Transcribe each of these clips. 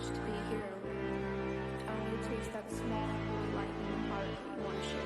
privilege to be a hero. I need to taste that small light in your heart that you want to share.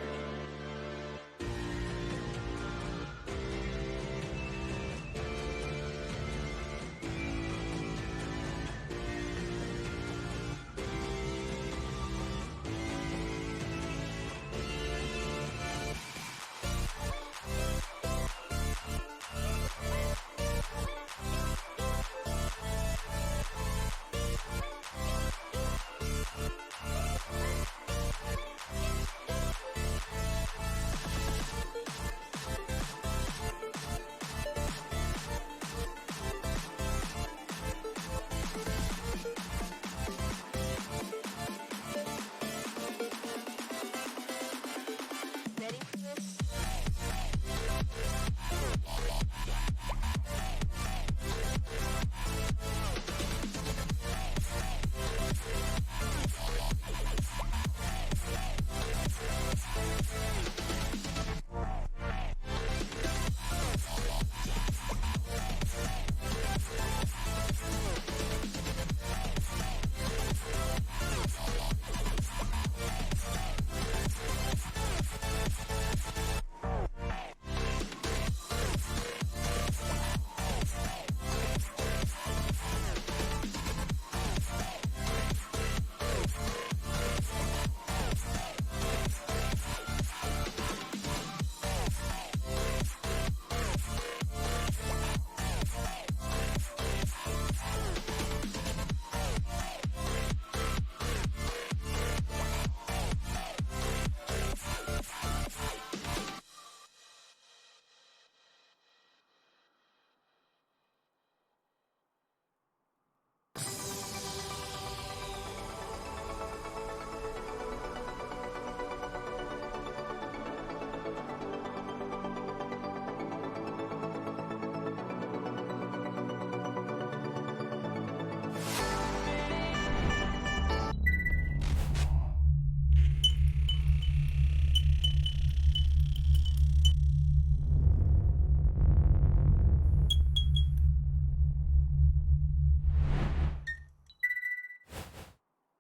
Ready for this?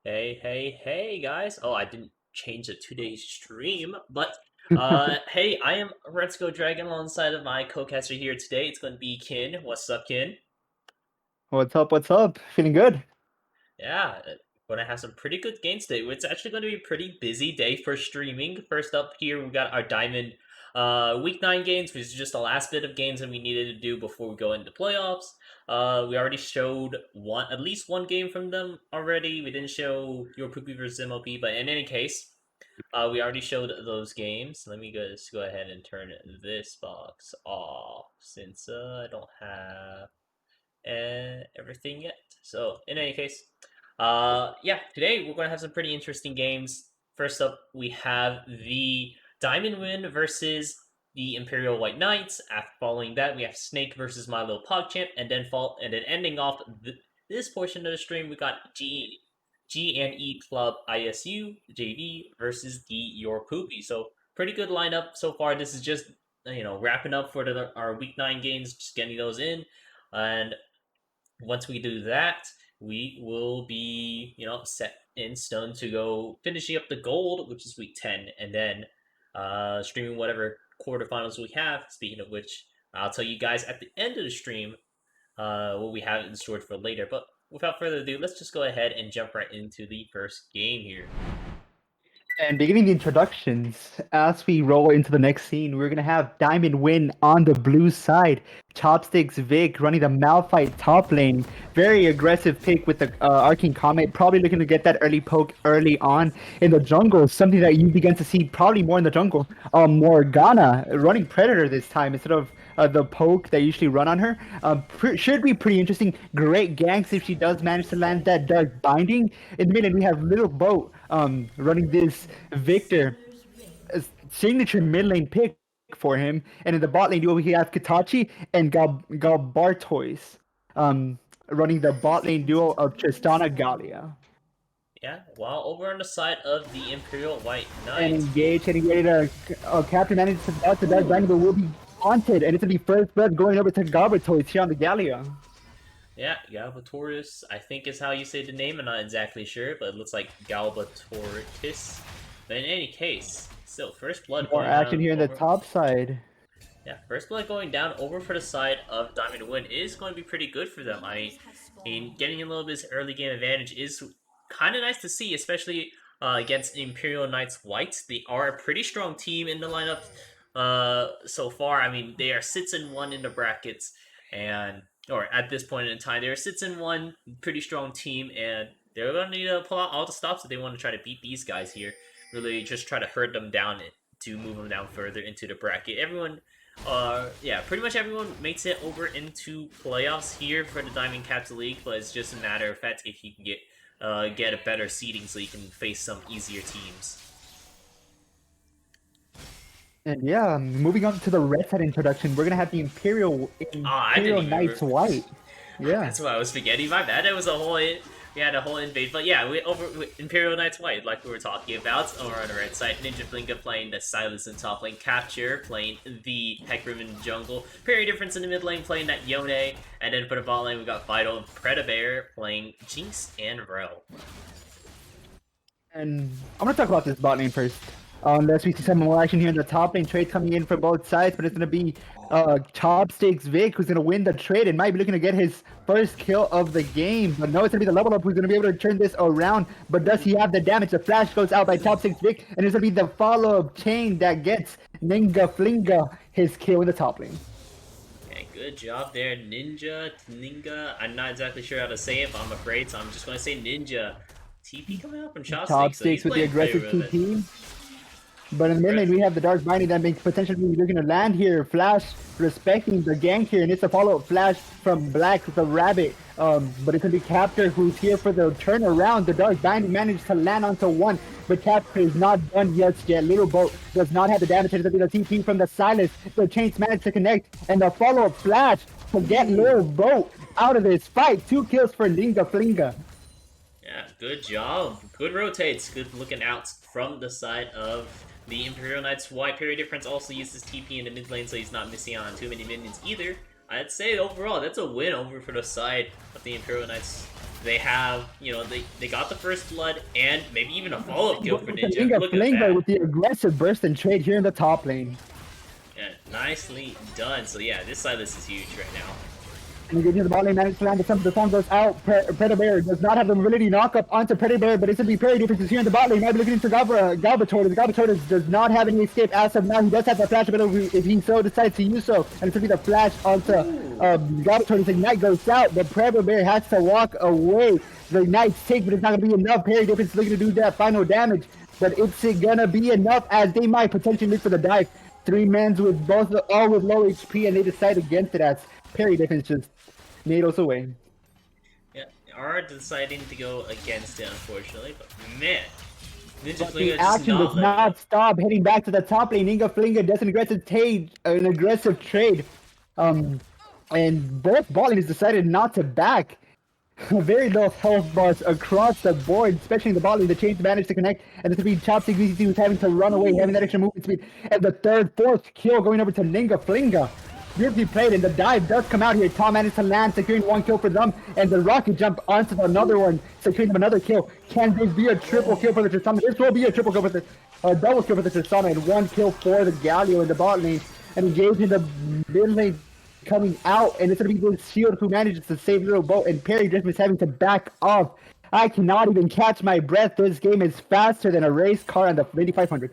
Hey, guys. Oh, I didn't change the today's stream, but hey, I am Let's Go Dragon alongside of my co-caster here today. It's going to be Kin. What's up, Kin? What's up? What's up? Feeling good? Yeah, going to have some pretty good games today. It's actually going to be a pretty busy day for streaming. First up here, we got our Diamond Week 9 games, which is just the last bit of games that we needed to do before we go into playoffs. We already showed at least one game from them already. We didn't show Your Poopy versus MLP, but in any case, we already showed those games. Let me just go ahead and turn this box off since I don't have everything yet. So in any case, yeah, today we're gonna have some pretty interesting games. First up, we have the Diamond Win versus the Imperial White Knights. After following that, we have Snake versus My Little PogChamp, and then ending off this portion of the stream, we got G&E Club ISU JV versus the Your Poopy. So pretty good lineup so far. This is just wrapping up for our Week 9 games, just getting those in, and once we do that, we will be, set in stone to go finishing up the gold, which is week 10, and then streaming whatever quarterfinals we have. Speaking of which, I'll tell you guys at the end of the stream what we have in store for later. But without further ado, let's just go ahead and jump right into the first game here. And beginning the introductions, as we roll into the next scene, we're gonna have Diamond Win on the blue side. Chopsticks Vic running the Malphite top lane. Very aggressive pick with the Arcane Comet, probably looking to get that early poke early on in the jungle. Something that you begin to see probably more in the jungle. Morgana running Predator this time instead of the poke they usually run on her. Should be pretty interesting. Great ganks if she does manage to land that Dark Binding. In the middle, we have Little Boat running this Victor signature mid lane pick for him. And in the bot lane duo, we have Katachi and Galbartois running the bot lane duo of Tristana Gallia. Yeah, while over on the side of the Imperial White Knights. And engage, getting ready to Captain manages to dodge the Dark Binding, but will be haunted. And it's going to be first blood going over to Galbartois here on the Gallia. Yeah, Galbatorix, I think is how you say the name. I'm not exactly sure, but it looks like Galbatorix. But in any case, still, first blood More going action on here in the over. top side. Yeah, first blood going down over for the side of Diamond Win is going to be pretty good for them. I mean, getting a little bit of early game advantage is kind of nice to see, especially against Imperial Knights White. They are a pretty strong team in the lineup so far. I mean, they are 6-1 in the brackets, and or at this point in time, they're 6-1, pretty strong team, and they're going to need to pull out all the stops if they want to try to beat these guys here. Really, just try to hurt them down to move them down further into the bracket. Everyone yeah, pretty much everyone makes it over into playoffs here for the Diamond Caps League, but it's just a matter of fact if you can get a better seeding so you can face some easier teams. And yeah, moving on to the red side introduction, we're gonna have the I didn't Imperial even. Knights White. Yeah. That's what I was forgetting. My bad. That was a whole. We had a whole invade, but yeah, we over with Imperial Knights White, like we were talking about, over on the red side. Ninja Blinka playing the Silas in top lane, Capture playing the Hecarim in jungle, Very Difference in the mid lane playing that Yone, and then for the bot lane we got Vital and Predabear playing Jinx and Rel. And I'm gonna talk about this bot lane first. Unless we see some more action here in the top lane, trade coming in from both sides, but it's gonna be Chopsticks Vic who's gonna win the trade and might be looking to get his first kill of the game. But no, it's gonna be the level up who's gonna be able to turn this around. But does he have the damage? The flash goes out by Chopsticks Vic, and it's gonna be the follow-up chain that gets Ninga Flinga his kill in the top lane. Okay, good job there, Ninja. I'm not exactly sure how to say it, but I'm afraid, so I'm just gonna say Ninja. TP coming out from Chopsticks. Chopsticks with the aggressive TP. But in the mid lane, we have the Dark Binding that may potentially be looking to land here. Flash respecting the gank here, and it's a follow-up flash from Black with the Rabbit. But it's going to be Captor who's here for the turnaround. The Dark Binding managed to land onto one, but Captor is not done yet. Little Boat does not have the damage. It's going to be the TP from the Silas. The chains managed to connect, and the follow-up flash to get Little Boat out of this fight. 2 kills for Linga Flinga. Yeah, good job. Good rotates. Good looking out from the side of the Imperial Knights White. Parry Difference also uses TP in the mid lane, so he's not missing on too many minions either. I'd say overall, that's a win over for the side of the Imperial Knights. They have, you know, they got the first blood and maybe even a follow-up kill for Ninja. Look at that. With the aggressive burst and trade here in the top lane. Yeah, nicely done. So yeah, this Silas is huge right now. And getting the ball lane, managed to land the sun goes out. Predabear does not have the ability to knock up onto Predabear, but it's going to be Parry Differences here in the bot lane. Might be looking into Galbatorix. Galbatorix does not have any escape as of now. He does have the flash ability if he so decides to use so. And it's going to be the flash onto Galbatorix. Ignite goes out, but Predabear has to walk away. The Ignite's take, but it's not going to be enough. Parry Difference is looking to do that final damage, but it's going to be enough as they might potentially look for the dive. 3 mans with all with low HP, and they decide against it as Parry Difference just needles away. Yeah, are deciding to go against it, unfortunately, but man, Ninja The Flinga action does not stop. Heading back to the top lane, Ninja Flinga does an aggressive trade. And both bot lanes decided not to back. Very low health bars across the board, especially in the bot lane. The chains managed to connect, and it's going to be Chopstick VCT who's having to run away, having that extra movement speed. And the fourth kill going over to Ninja Flinga. Beautifully played, and the dive does come out here. Tom managed to land, securing 1 kill for them, and the rocket jump onto another one, securing them another kill. Can this be a triple kill for the Tristana? This will be a triple kill for the double kill for the Tristana, and 1 kill for the Galio in the bot lane, and engaging the mid lane coming out, and it's gonna be this Shield who manages to save Little Boat, and Parry Difference having to back off. I cannot even catch my breath. This game is faster than a race car on the 8500.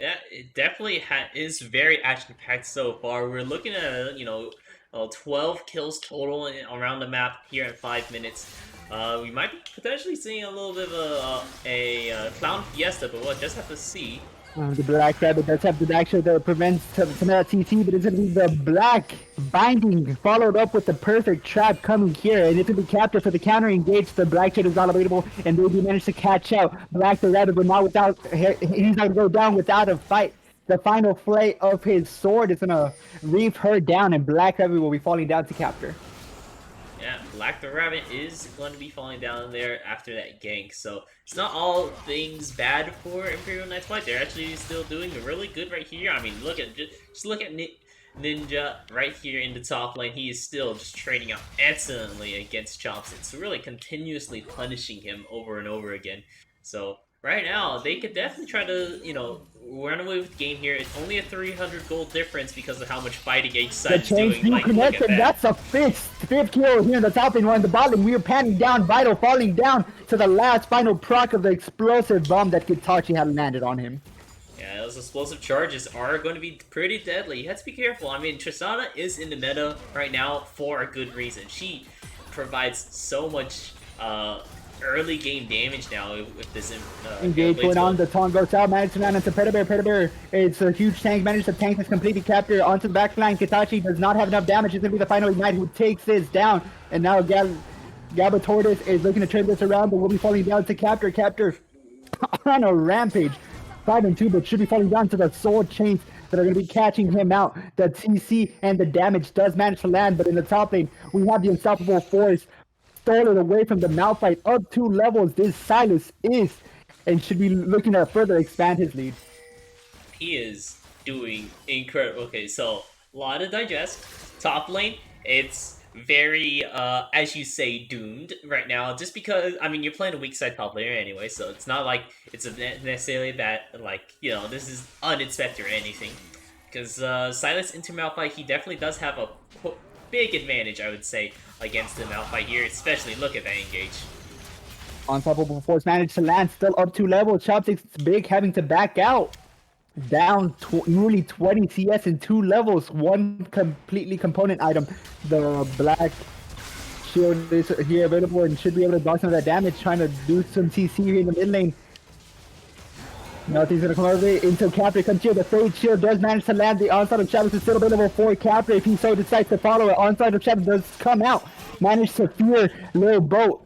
Yeah, it definitely is very action-packed so far. We're looking at, 12 kills total around the map here in 5 minutes. We might be potentially seeing a little bit of a Clown Fiesta, but we'll just have to see. The Black Rabbit does have the action that prevents some of that CC, but it's going to be the Black Binding followed up with the perfect trap coming here, and it's going to be Captor for the counter engage. The Black Shade is not available, and they do manage to catch out Black the Rabbit, but not without, he's not going to go down without a fight. The final flay of his sword is going to reap her down, and Black Rabbit will be falling down to Captor. Yeah, Black the Rabbit is going to be falling down there after that gank, so it's not all things bad for Imperial Knights White. They're actually still doing really good right here. I mean, just look at Ninja right here in the top lane. He is still just trading out excellently against Chopsticks, really continuously punishing him over and over again. So right now, they could definitely try to, run away with the game here. It's only a 300 gold difference because of how much fighting each The side is chain doing. speed Like, look at connection, that. that's a fifth kill here in the top lane. We're in the bot lane. We are panning down, Vital falling down to the last final proc of the explosive bomb that Kitachi had landed on him. Yeah, those explosive charges are going to be pretty deadly. You have to be careful. I mean, Tristana is in the meta right now for a good reason. She provides so much early game damage now with this Engage going on, the taunt goes out, managed to land into Predator. Predator, it's a huge tank, managed to tank this completely capture onto the back line. Kitachi does not have enough damage. It's going to be the final Ignite who takes this down. And now Gabba Tortoise is looking to turn this around, but will be falling down to Captor. Captor on a rampage. 5-2, but should be falling down to the soul chains that are going to be catching him out. The TC and the damage does manage to land, but in the top lane, we have the Unstoppable Force stolen away from the Malphite up 2 levels. This Silas is and should be looking to further expand his lead. He is doing incredible. Okay, so a lot of digest. Top lane, it's very, as you say, doomed right now. Just because, I mean, you're playing a weak side top laner anyway, so it's not like it's necessarily that, like, this is unexpected or anything. Because Silas into Malphite, he definitely does have a big advantage, I would say, against the Malphite here. Especially, look at that engage. Unstoppable Force managed to land, still up 2 levels. Chopsticks big having to back out. Down nearly 20 CS in 2 levels. One completely component item. The black shield is here available and should be able to block some of that damage. Trying to do some TC here in the mid lane. Nothing's gonna come over into Capri. Comes here. The Fade Shield does manage to land. The Onslaught of Shadows is still available for Capri if he so decides to follow it. Onslaught of Shadows does come out. Managed to fear Little Boat.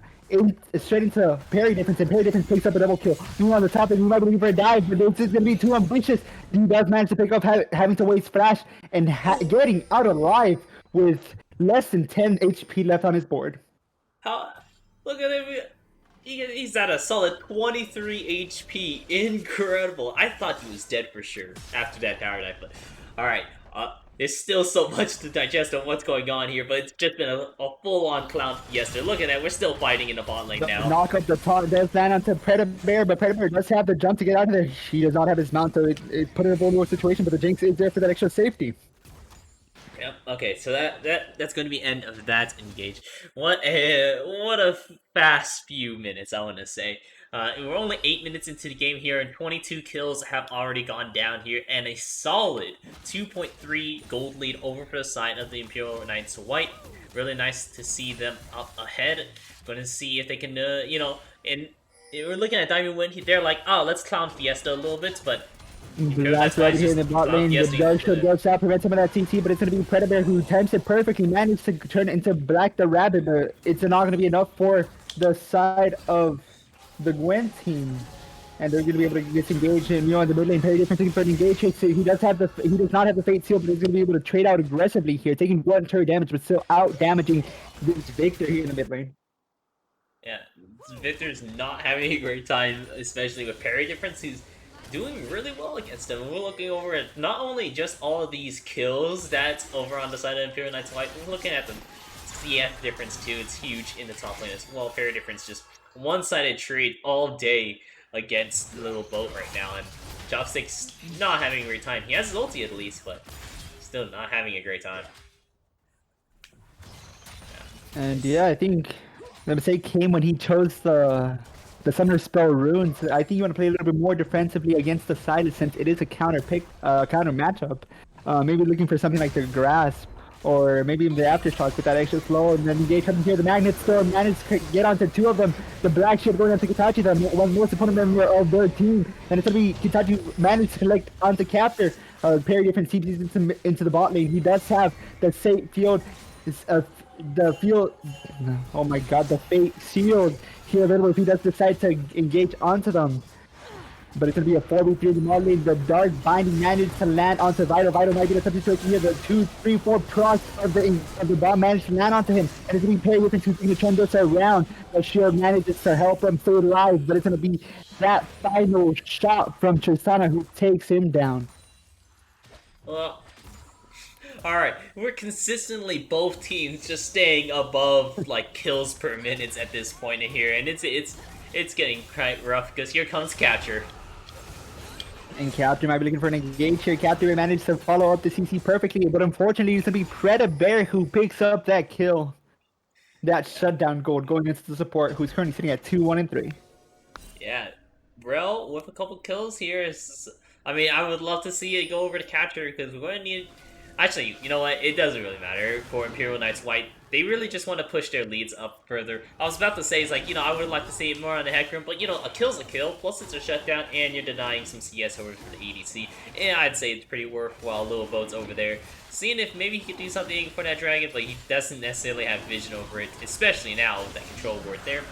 Straight into parry difference, and parry difference picks up a double kill. Moving on the top, and we might believe for a dive, but this is going to be too ambitious. He does manage to pick up having to waste flash and getting out alive with less than 10 HP left on his board. Look at him. He's at a solid 23 HP. Incredible. I thought he was dead for sure after that power dive, but alright. There's still so much to digest on what's going on here, but it's just been a full-on clown fiesta. Look at that, we're still fighting in the bot lane now. Knock up the top does land onto Predator, but Predator does have the jump to get out of there. He does not have his mount, so it put in a vulnerable situation, but the Jinx is there for that extra safety. Yep. Okay, so that's going to be end of that engage. What a fast few minutes, I want to say. We're only 8 minutes into the game here, and 22 kills have already gone down here, and a solid 2.3 gold lead over for the side of the Imperial Knights White. Really nice to see them up ahead. Going to see if they can, and we're looking at Diamond Win. They're like, oh, let's clown Fiesta a little bit, but That's right here in the bot lane. The Dark Shield goes out, prevents some of that TT, but it's going to be Predator who times it perfectly, managed to turn it into Black the Rabbit, but it's not going to be enough for the side of the Gwen team. And they're going to be able to disengage him, on the mid lane. Very different for engage. He does not have the Fate Seal, but he's going to be able to trade out aggressively here, taking 1 turret damage, but still out damaging this Victor here in the mid lane. Yeah, Victor's not having a great time, especially with parry difference. He's doing really well against him. We're looking over at not only just all of these kills that's over on the side of Imperial Knights White, we're looking at the CF difference too. It's huge in the top lane as well. Parry difference, just one-sided trade all day against the Little Boat right now, and Chopstick's not having a great time. He has his ulti at least, but still not having a great time. Yeah. And yeah, I think the mistake came when he chose the Summoner Spell Runes. I think you want to play a little bit more defensively against the Silas since it is a counter matchup. Maybe looking for something like the Grasp, or maybe even the Aftershock with that extra slow, and then engage comes here. The Magnet still managed to get onto 2 of them. The Black Shield going onto Kitachi, the one most important member of their team. And it's going to be Kitachi managed to collect onto Captor. Parry different CPs into the bot lane. He does have the Fate Field, the field, oh my god, the Fate Shield here available if he does decide to engage onto them. But it's going to be a 4v3 in the bot lane. The Dark Binding managed to land onto Vital. Vital might get a substitution here. The 2, 3, 4 procs of the bomb managed to land onto him. And it's going to be Parry Difference who's going to turn this around. The shield manages to help him stay alive. But it's going to be that final shot from Tristana who takes him down. Well, Alright, we're consistently both teams just staying above like kills per minute at this point in here, and it's getting quite rough because here comes Catcher. And Captain might be looking for an engage here. Captain managed to follow up the CC perfectly, but unfortunately it's going to be Predabear who picks up that kill. That shutdown gold going into the support, who's currently sitting at 2, 1, and 3. Yeah, Brel with a couple kills here is. I mean, I would love to see it go over to Catcher because we're going to need. Actually, you know what? It doesn't really matter for Imperial Knights White. They really just want to push their leads up further. I was about to say, it's like, you know, I would like to see it more on the Hecarim, but, you know, a kill's a kill, plus it's a shutdown, and you're denying some CS over for the ADC. And I'd say it's pretty worthwhile little votes over there. Seeing if maybe he could do something for that dragon, but he doesn't necessarily have vision over it, especially now with that control ward there.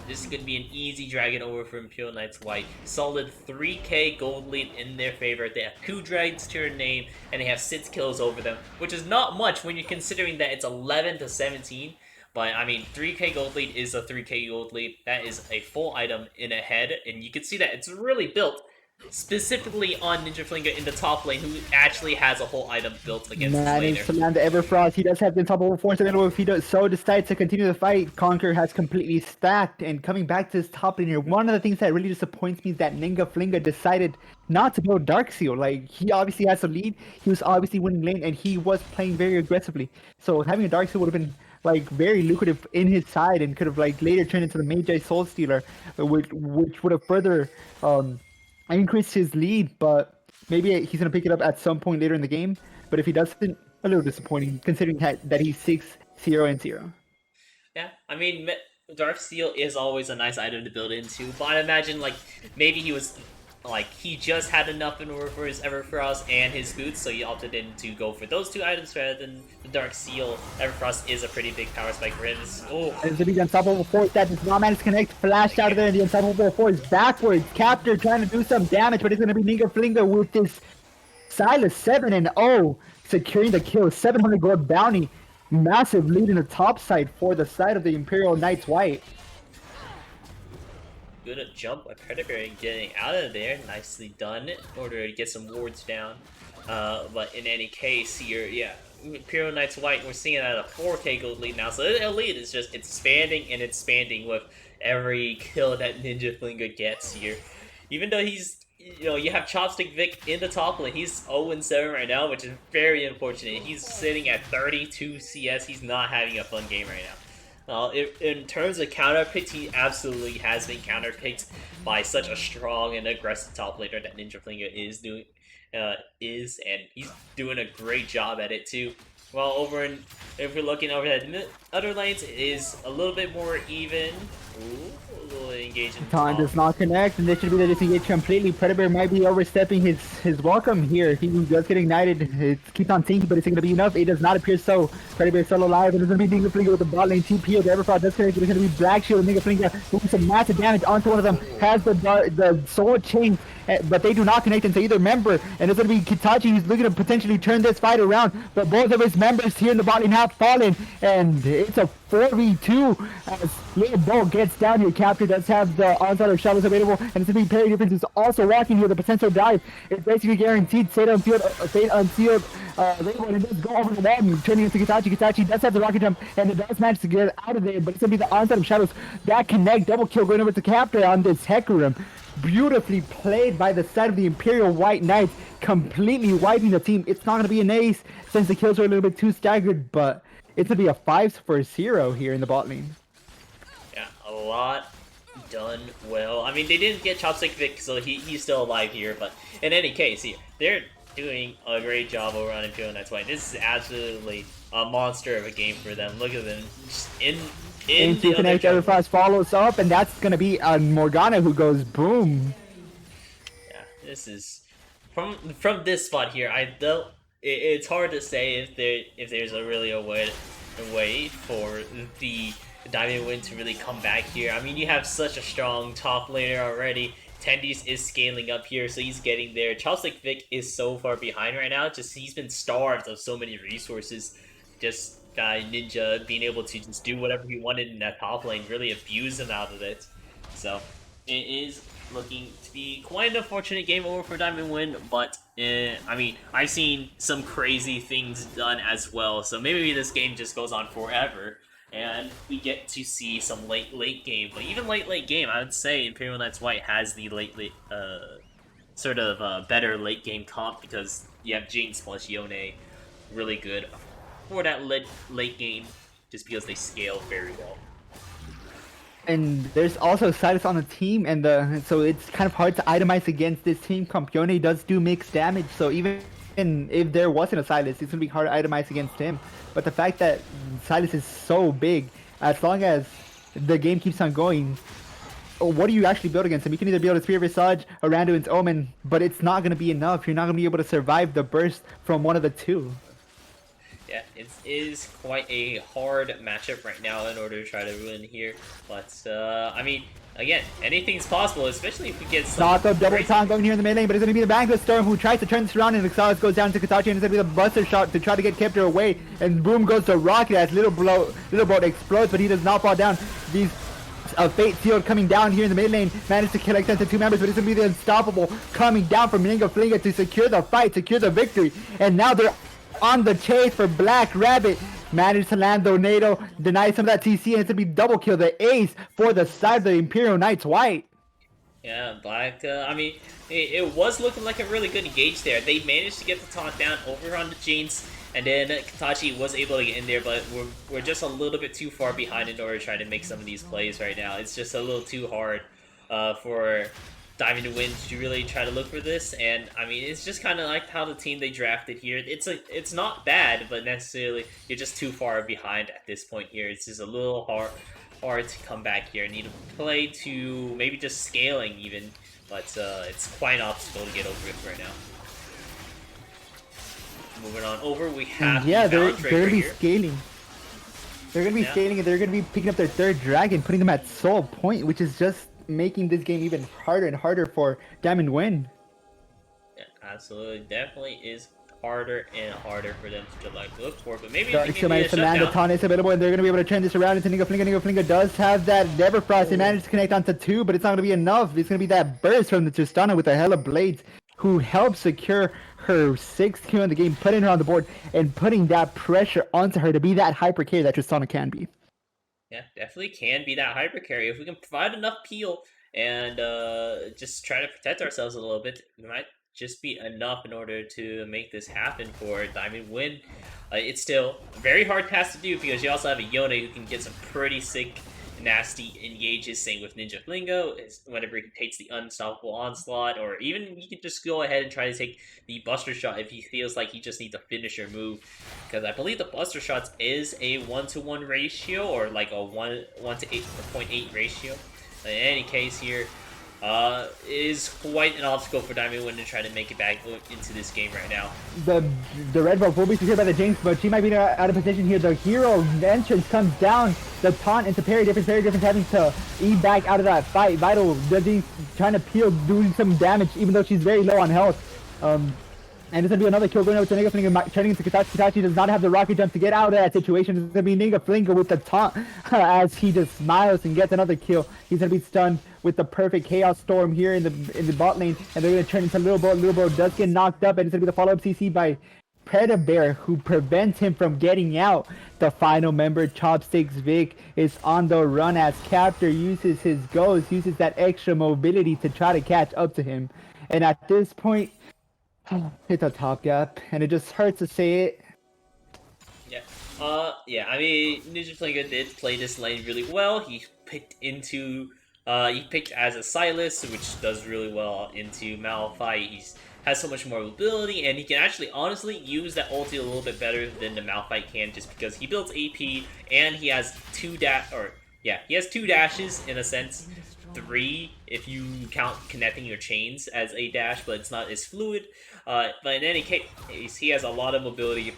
This is going to be an easy dragon over for Imperial Knights White. Solid 3k gold lead in their favor. They have 2 dragons to their name, and they have 6 kills over them, which is not much when you're considering that it's 11 to 17. But, I mean, 3k gold lead is a 3k gold lead. That is a full item in a head, and you can see that it's really built specifically on Ninja Flinga in the top lane, who actually has a whole item built against this Managed to laner. land the Everfrost. He does have the top over 4 middle. If he does so decides to continue the fight, Conquer has completely stacked. And coming back to his top lane here, one of the things that really disappoints me is that Ninja Flinga decided not to go Darkseal. Like, he obviously has a lead, he was obviously winning lane, and he was playing very aggressively. So having a Darkseal would have been like very lucrative in his side and could have like later turned into the Magi Soul Stealer, which would have further increased his lead, but maybe he's going to pick it up at some point later in the game. But if he doesn't, a little disappointing considering that he's 6-0-0. Yeah, I mean, Dark Steel is always a nice item to build into, but I imagine, like, maybe he was, like, he just had enough in order for his Everfrost and his boots, so he opted in to go for those 2 items rather than the Dark Seal. Everfrost is a pretty big power spike for him. And the Unstoppable Force that does not manage to connect, flashed out of there, and the Unstoppable Force backwards. Captor trying to do some damage, but it's going to be Ninja Flinga with this Silas 7-0, securing the kill, 700 gold bounty. Massive lead in the top side for the side of the Imperial Knights White. Good jump by Predator getting out of there. Nicely done in order to get some wards down. But in any case here, yeah, Imperial Knights White, we're seeing at a 4k gold lead now. So the lead is just expanding and expanding with every kill that Ninja Flinga gets here. Even though he's, you know, you have Chopstick Vic in the top lane. He's 0-7 right now, which is very unfortunate. He's sitting at 32 CS. He's not having a fun game right now. In terms of counterpicks, he absolutely has been counterpicked by such a strong and aggressive top laner that Ninja Flinga and he's doing a great job at it too. While if we're looking over at other lanes, it is a little bit more even. Ooh, a little engaging. Time does not connect, and this should be the disengage completely. Predator might be overstepping his welcome here. He does get ignited. It keeps on sinking, but it's going to be enough. It does not appear so. Predator is still alive, and it's going to be Ninja Flinga with the bot lane TP of the Everfrost. That's going to be Black Shield. Ninja Flinga doing some massive damage onto one of them. Has the sword chain, but they do not connect into either member. And it's going to be Kitachi who's looking to potentially turn this fight around. But both of his members here in the bot lane have fallen, and it's a 4v2 as Little Bo gets down here. Captor does have the onslaught of shadows available, and it's going to be Parry Difference who's also walking here. The potential dive is basically guaranteed. Fate Unsealed label, and it does go over the wall, turning into Kitachi. Kitachi does have the rocket jump, and it does manage to get out of there, but it's going to be the onslaught of shadows that connect. Double kill going over to Captor on this Hecarim. Beautifully played by the side of the Imperial White Knights, completely wiping the team. It's not going to be an ace since the kills are a little bit too staggered, but it's going to be a 5-0 here in the bot lane. Yeah, a lot done well. I mean, they didn't get Chopstick Vic, so he's still alive here, but in any case, here, they're doing a great job over on Imperial Knights White. This is absolutely a monster of a game for them. Look at them just in the other Everfrost follows up, and that's going to be Morgana who goes boom. Yeah, this is from this spot here. It's hard to say if there's a way for the Diamond Wind to really come back here. I mean, you have such a strong top laner already. Tendies is scaling up here, so he's getting there. Chopstick Vic is so far behind right now. Just he's been starved of so many resources. Just Ninja being able to just do whatever he wanted in that top lane, really abuse him out of it. So it is looking to be quite an unfortunate game over for Diamond Win, but I mean, I've seen some crazy things done as well, so maybe this game just goes on forever, and we get to see some late game. But even late game, I would say Imperial Knights White has the sort of better late game comp, because you have Jinx plus Yone really good for that late game, just because they scale very well. And there's also Silas on the team, and so it's kind of hard to itemize against this team. Campione does do mixed damage, so even if there wasn't a Silas, it's gonna be hard to itemize against him. But the fact that Silas is so big, as long as the game keeps on going, what do you actually build against him? You can either build a Spear of Visage or Randuin's Omen, but it's not gonna be enough. You're not gonna be able to survive the burst from one of the two. Yeah, it is quite a hard matchup right now in order to try to win here. But, I mean, again, anything's possible, especially if we get some... Knock up double time going here in the mid lane, but it's going to be the Vanguard Storm who tries to turn this around, and Exalis goes down to Katachi, and it's going to be the Buster Shot to try to get Kepler away. And boom goes the Rocket as Little Boat explodes, but he does not fall down. These Fate Sealed coming down here in the mid lane, managed to kill extend to 2 members, but it's going to be the Unstoppable coming down from Ninga Flinga to secure the fight, secure the victory. And now they're on the chase for Black Rabbit. Managed to land the tornado, deny some of that TC, and it's gonna be double kill, the ace for the side of the Imperial Knights White. Yeah, Black, I mean, it was looking like a really good engage there. They managed to get the taunt down over on the Jinx, and then Katachi was able to get in there, but we're just a little bit too far behind in order to try to make some of these plays right now. It's just a little too hard for Diamond Win to really try to look for this, and I mean, it's just kind of like how the team they drafted here. It's not bad, but necessarily you're just too far behind at this point here. It's just a little hard to come back here. Need to play to maybe just scaling even, but it's quite an obstacle to get over with right now. Moving on over, we have they're gonna be scaling. They're gonna be scaling, and they're gonna be picking up their third dragon, putting them at soul point, which is just making this game even harder and harder for Diamond Win. Yeah, absolutely, definitely is harder and harder for them to like look for, but maybe managed to land the taunt is available, and they're gonna be able to turn this around into Ninga Flinga. Ninga Flinga does have that Neverfrost. They managed to connect onto 2, but it's not gonna be enough. It's gonna be that burst from the Tristana with the Hella Blades, who helped secure her 6th kill in the game, putting her on the board and putting that pressure onto her to be that hyper carry that Tristana can be. Yeah, definitely can be that hyper carry. If we can provide enough peel and just try to protect ourselves a little bit, it might just be enough in order to make this happen for Diamond Win. It's still a very hard task to do, because you also have a Yone who can get some pretty sick, nasty engages. Same with Ninja Flingo, whenever he takes the Unstoppable Onslaught, or even he can just go ahead and try to take the Buster Shot if he feels like he just needs a finisher move, because I believe the Buster Shots is a 1-to-1 ratio, or like a 1 to 0.8 ratio. In any case here, is quite an obstacle for Diamond Win to try to make it back into this game right now. The red buff will be secured by the Jinx, but she might be out of position here. The hero entrance comes down, the taunt into parry difference, having to eat back out of that fight. Vital trying to peel, doing some damage, even though she's very low on health. And it's going to be another kill going over to Ninga Flinga, turning into Katachi. Katachi does not have the rocket jump to get out of that situation. It's going to be Ninga Flinga with the taunt as he just smiles and gets another kill. He's going to be stunned with the perfect Chaos Storm here in the bot lane. And they're going to turn into Little Boat. Little Boat does get knocked up, and it's going to be the follow-up CC by Predabear, who prevents him from getting out. The final member, Chopsticks Vic, is on the run as Captor uses his ghost, uses that extra mobility to try to catch up to him. And at this point, it's a top gap, and it just hurts to say it. Yeah, I mean, Ninja Flinga did play this lane really well. He picked as a Silas, which does really well into Malphite. He has so much more mobility, and he can actually honestly use that ulti a little bit better than the Malphite can, just because he builds AP, and he has he has 2 dashes in a sense. 3 if you count connecting your chains as a dash, but it's not as fluid. But in any case, he has a lot of mobility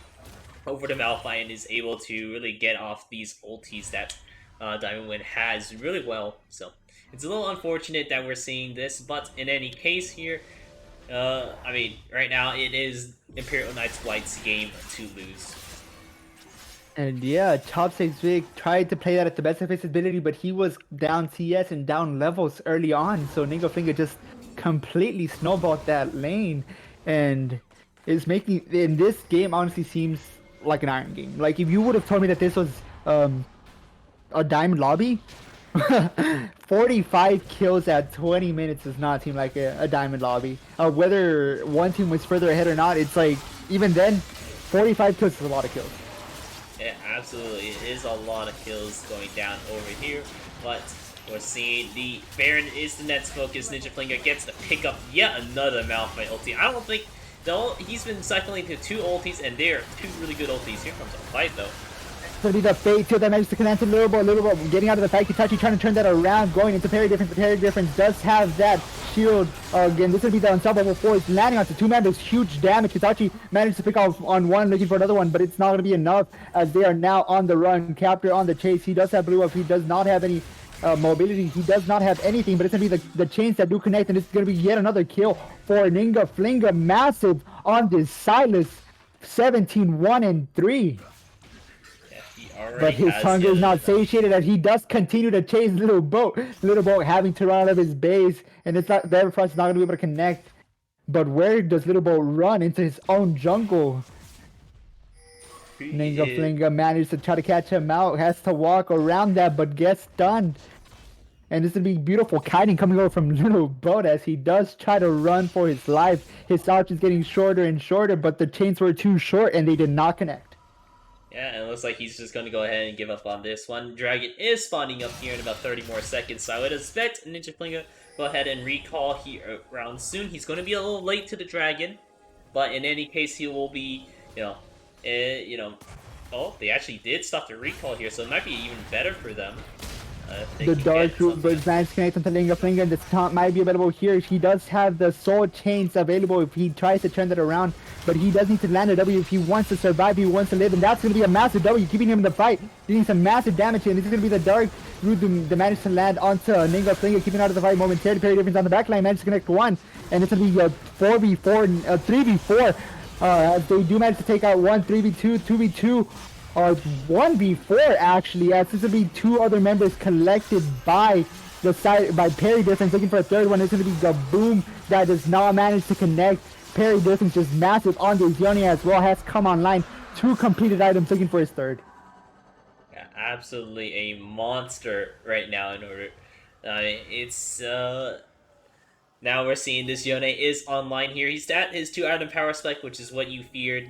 over to Malphite and is able to really get off these ultis that Diamond Win has really well. So it's a little unfortunate that we're seeing this, but in any case here, I mean, right now it is Imperial Knights White's game to lose. And yeah, Chopsticks Vic tried to play that at the best of his ability, but he was down CS and down levels early on, so Ningo Finger just completely snowballed that lane, and is making in this game honestly seems like an iron game. Like if you would have told me that this was a diamond lobby, 45 kills at 20 minutes does not seem like a diamond lobby. Whether one team was further ahead or not, it's like even then, 45 kills is a lot of kills. Yeah, absolutely. It is a lot of kills going down over here, but we're seeing the Baron is the next focus. Ninja Flinger gets to pick up yet another Malphite ulti. I don't think he's been cycling to 2 ultis, and they're 2 really good ultis. Here comes a fight though. Gonna be the fate till that managed to connect a little bit, getting out of the fight. Kitachi trying to turn that around, going into parry difference. Parry difference does have that shield. Again, this will be the unstoppable force landing onto 2 members. Huge damage. Kitachi managed to pick off on one, looking for another one, but it's not going to be enough as they are now on the run. Captor on the chase. He does have blue up. He does not have any mobility. He does not have anything, but it's going to be the chains that do connect, and it's going to be yet another kill for Ninga Flinga. Massive on this Silas. 17-1-3. But his hunger is not satiated as he does continue to chase Little Boat. Little Boat having to run out of his base, and it's not, the Everfrost is not going to be able to connect. But where does Little Boat run? Into his own jungle. Ninga Flinga managed to try to catch him out. Has to walk around that, but gets stunned. And this would be beautiful kiting coming over from Little Boat as he does try to run for his life. His options getting shorter and shorter, but the chains were too short and they did not connect. Yeah, and it looks like he's just going to go ahead and give up on this one. Dragon is spawning up here in about 30 more seconds, so I would expect Ninja Flinga go ahead and recall here around soon. He's going to be a little late to the Dragon, but in any case, he will be, oh, they actually did stop the recall here, so it might be even better for them. The Dark Root Birds managed to connect onto Ninga Flinga, and the taunt might be available here. He does have the soul chains available if he tries to turn that around, but he does need to land a W if he wants to survive, he wants to live, and that's going to be a massive W, keeping him in the fight, doing some massive damage here, and this is going to be the Dark Root that managed to land onto Ninga Flinga, keeping out of the fight momentarily. Parry difference on the backline, managed to connect one, and it's going to be a 4v4, 3v4, as they do manage to take out one, 3v2, 2v2, 1v4 actually, as this will be 2 other members collected by the side by parry difference, looking for a third one. It's going to be the boom that does not manage to connect. Parry difference just massive on the Yone as well, has come online. 2 completed items, looking for his third. Yeah, absolutely a monster right now. In order, it's now we're seeing this Yone is online here. He's at his 2 item power spec, which is what you feared.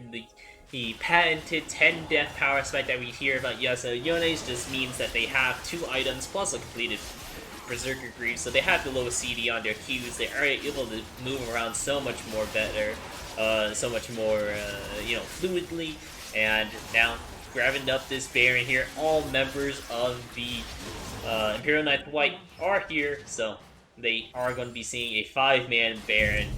The patented 10 death power spec that we hear about. Yeah, so Yone's just means that they have 2 items plus a completed Berserker Greaves, so they have the lowest CD on their Qs. They are able to move around so much more better, so much more, fluidly. And now, grabbing up this Baron here, all members of the Imperial Knight White are here, so they are going to be seeing a 5-man Baron.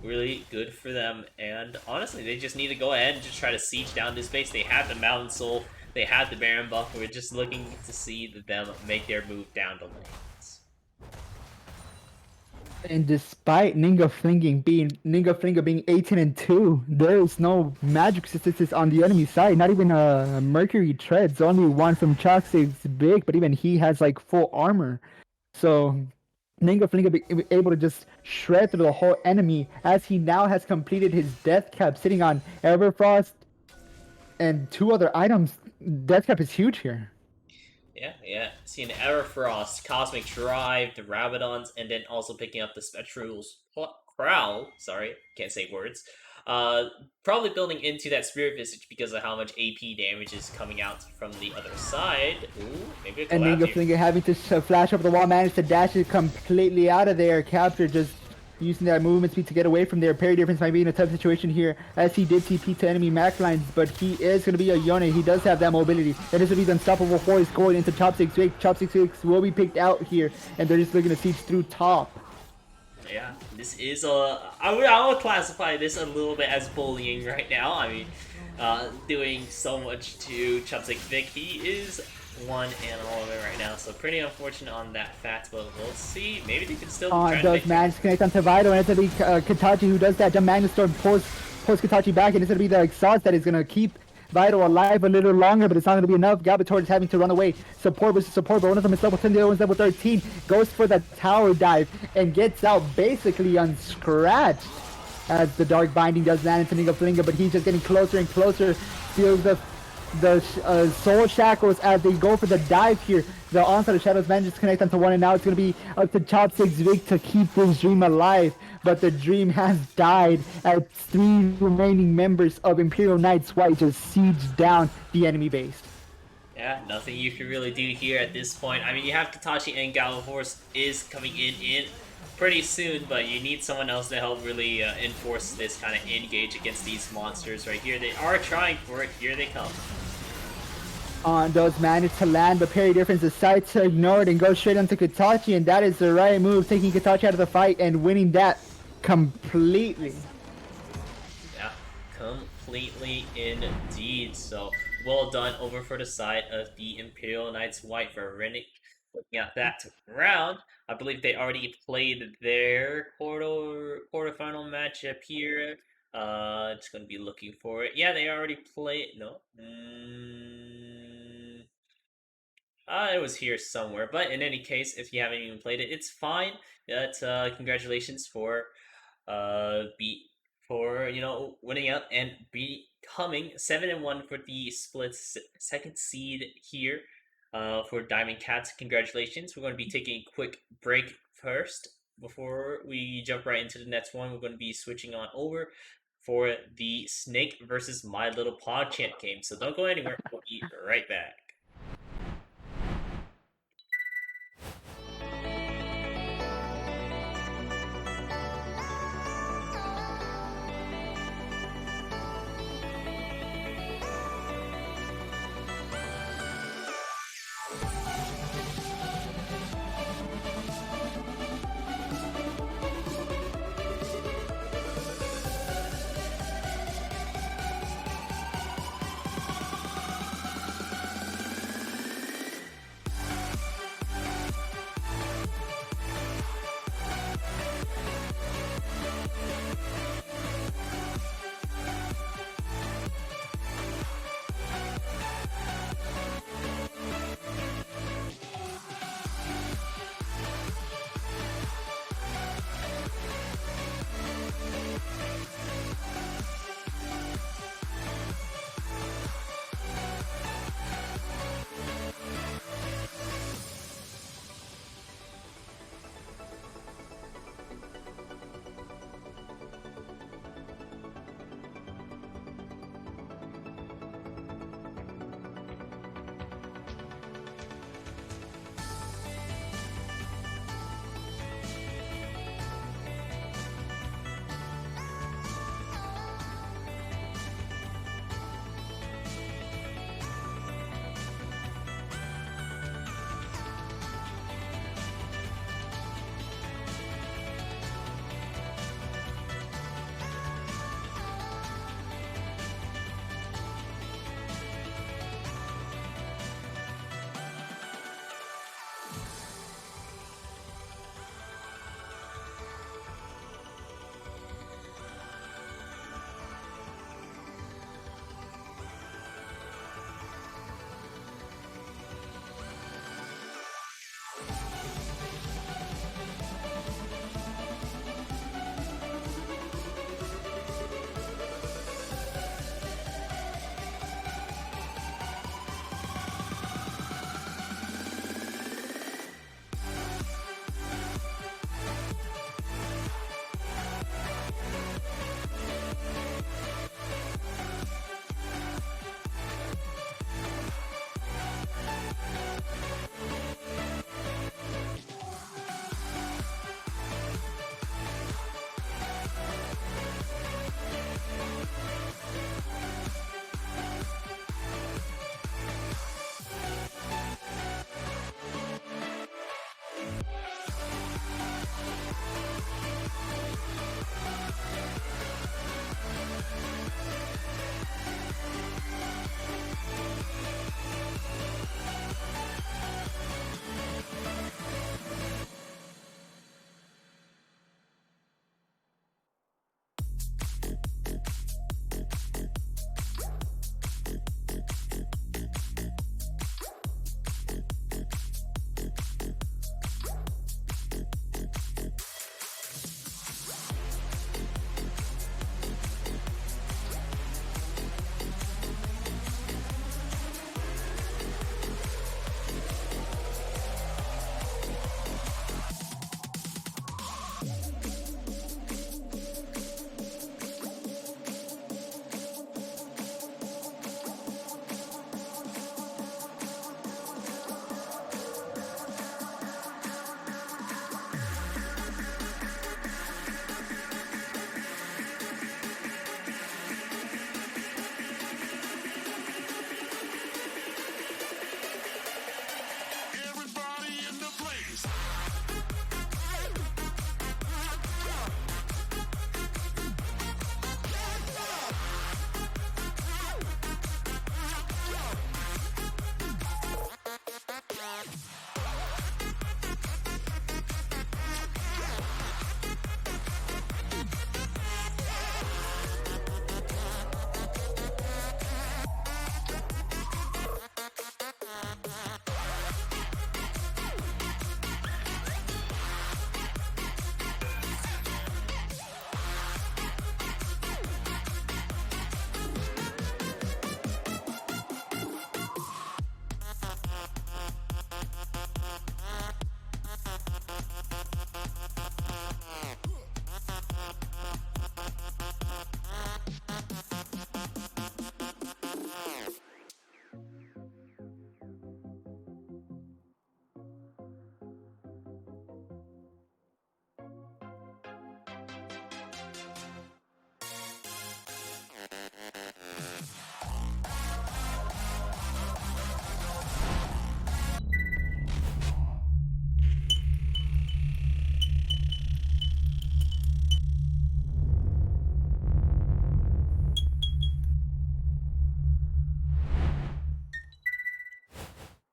Really good for them, and honestly, they just need to go ahead and just try to siege down this base. They have the Mountain Soul, they have the Baron buff. We're just looking to see them make their move down the lanes. And despite Ninga Flinga being 18-2, there is no magic resistance on the enemy side. Not even Mercury Treads. Only one from Chopsticks Big, but even he has like full armor. So Ninga Flinga be able to just shred through the whole enemy as he now has completed his death cap, sitting on Everfrost and 2 other items. Death cap is huge here. Yeah. Seeing Everfrost, Cosmic Drive, the Rabadons, and then also picking up the Spectral's Prowl. Sorry, can't say words. Probably building into that Spirit Visage because of how much AP damage is coming out from the other side. Ooh, maybe a collab. And Ninga Flinga having to flash over the wall, managed to dash it completely out of there. Capture just using that movement speed to get away from there. Parry difference might be in a tough situation here as he did TP to enemy Mac lines, but he is going to be a Yone. He does have that mobility. And this will be the unstoppable force going into Chopsticks Wig. Chopsticks Wig will be picked out here, and they're just looking to siege through top. Yeah, this is I would classify this a little bit as bullying right now. I mean, doing so much to Chopstick Vic. He is 1 and 11 right now, so pretty unfortunate on that fact, but we'll see. Maybe they can still try does manage to connect onto Vital, and it's going to be Kitachi who does that. Jump Magnus Storm pulls Kitachi back, and it's going to be the Exhaust that is going to keep Vital alive a little longer, but it's not going to be enough. Galbator is having to run away. Support versus support, but one of them is level 10, the other one's level 13. Goes for the tower dive and gets out basically unscratched as the Dark Binding does land into Nigga, but he's just getting closer and closer. Feels the Soul Shackles as they go for the dive here. The Onslaught of Shadows manages to connect onto one, and now it's going to be up to Chopsticks Vic to keep this dream alive. But the dream has died as 3 remaining members of Imperial Knights White just siege down the enemy base. Yeah, nothing you can really do here at this point. I mean, you have Katachi and Galaforce is coming in pretty soon, but you need someone else to help really enforce this kind of engage against these monsters right here. They are trying for it. Here they come. Does manage to land, but Parry Difference decides to ignore it and go straight onto Katachi, and that is the right move, taking Katachi out of the fight and winning that completely. Yeah, completely indeed. So, well done over for the side of the Imperial Knights White for Rennick. Looking at that round, I believe they already played their quarterfinal matchup here. Just gonna be looking for it. Yeah, they already played. No. It was here somewhere. But in any case, if you haven't even played it, it's fine. That's congratulations for winning out and becoming 7-1 for the split second seed here. For Diamond Cats, congratulations. We're going to be taking a quick break first before we jump right into the next one. We're going to be switching on over for the Snake versus My Little PogChamp game. So don't go anywhere. We'll be right back.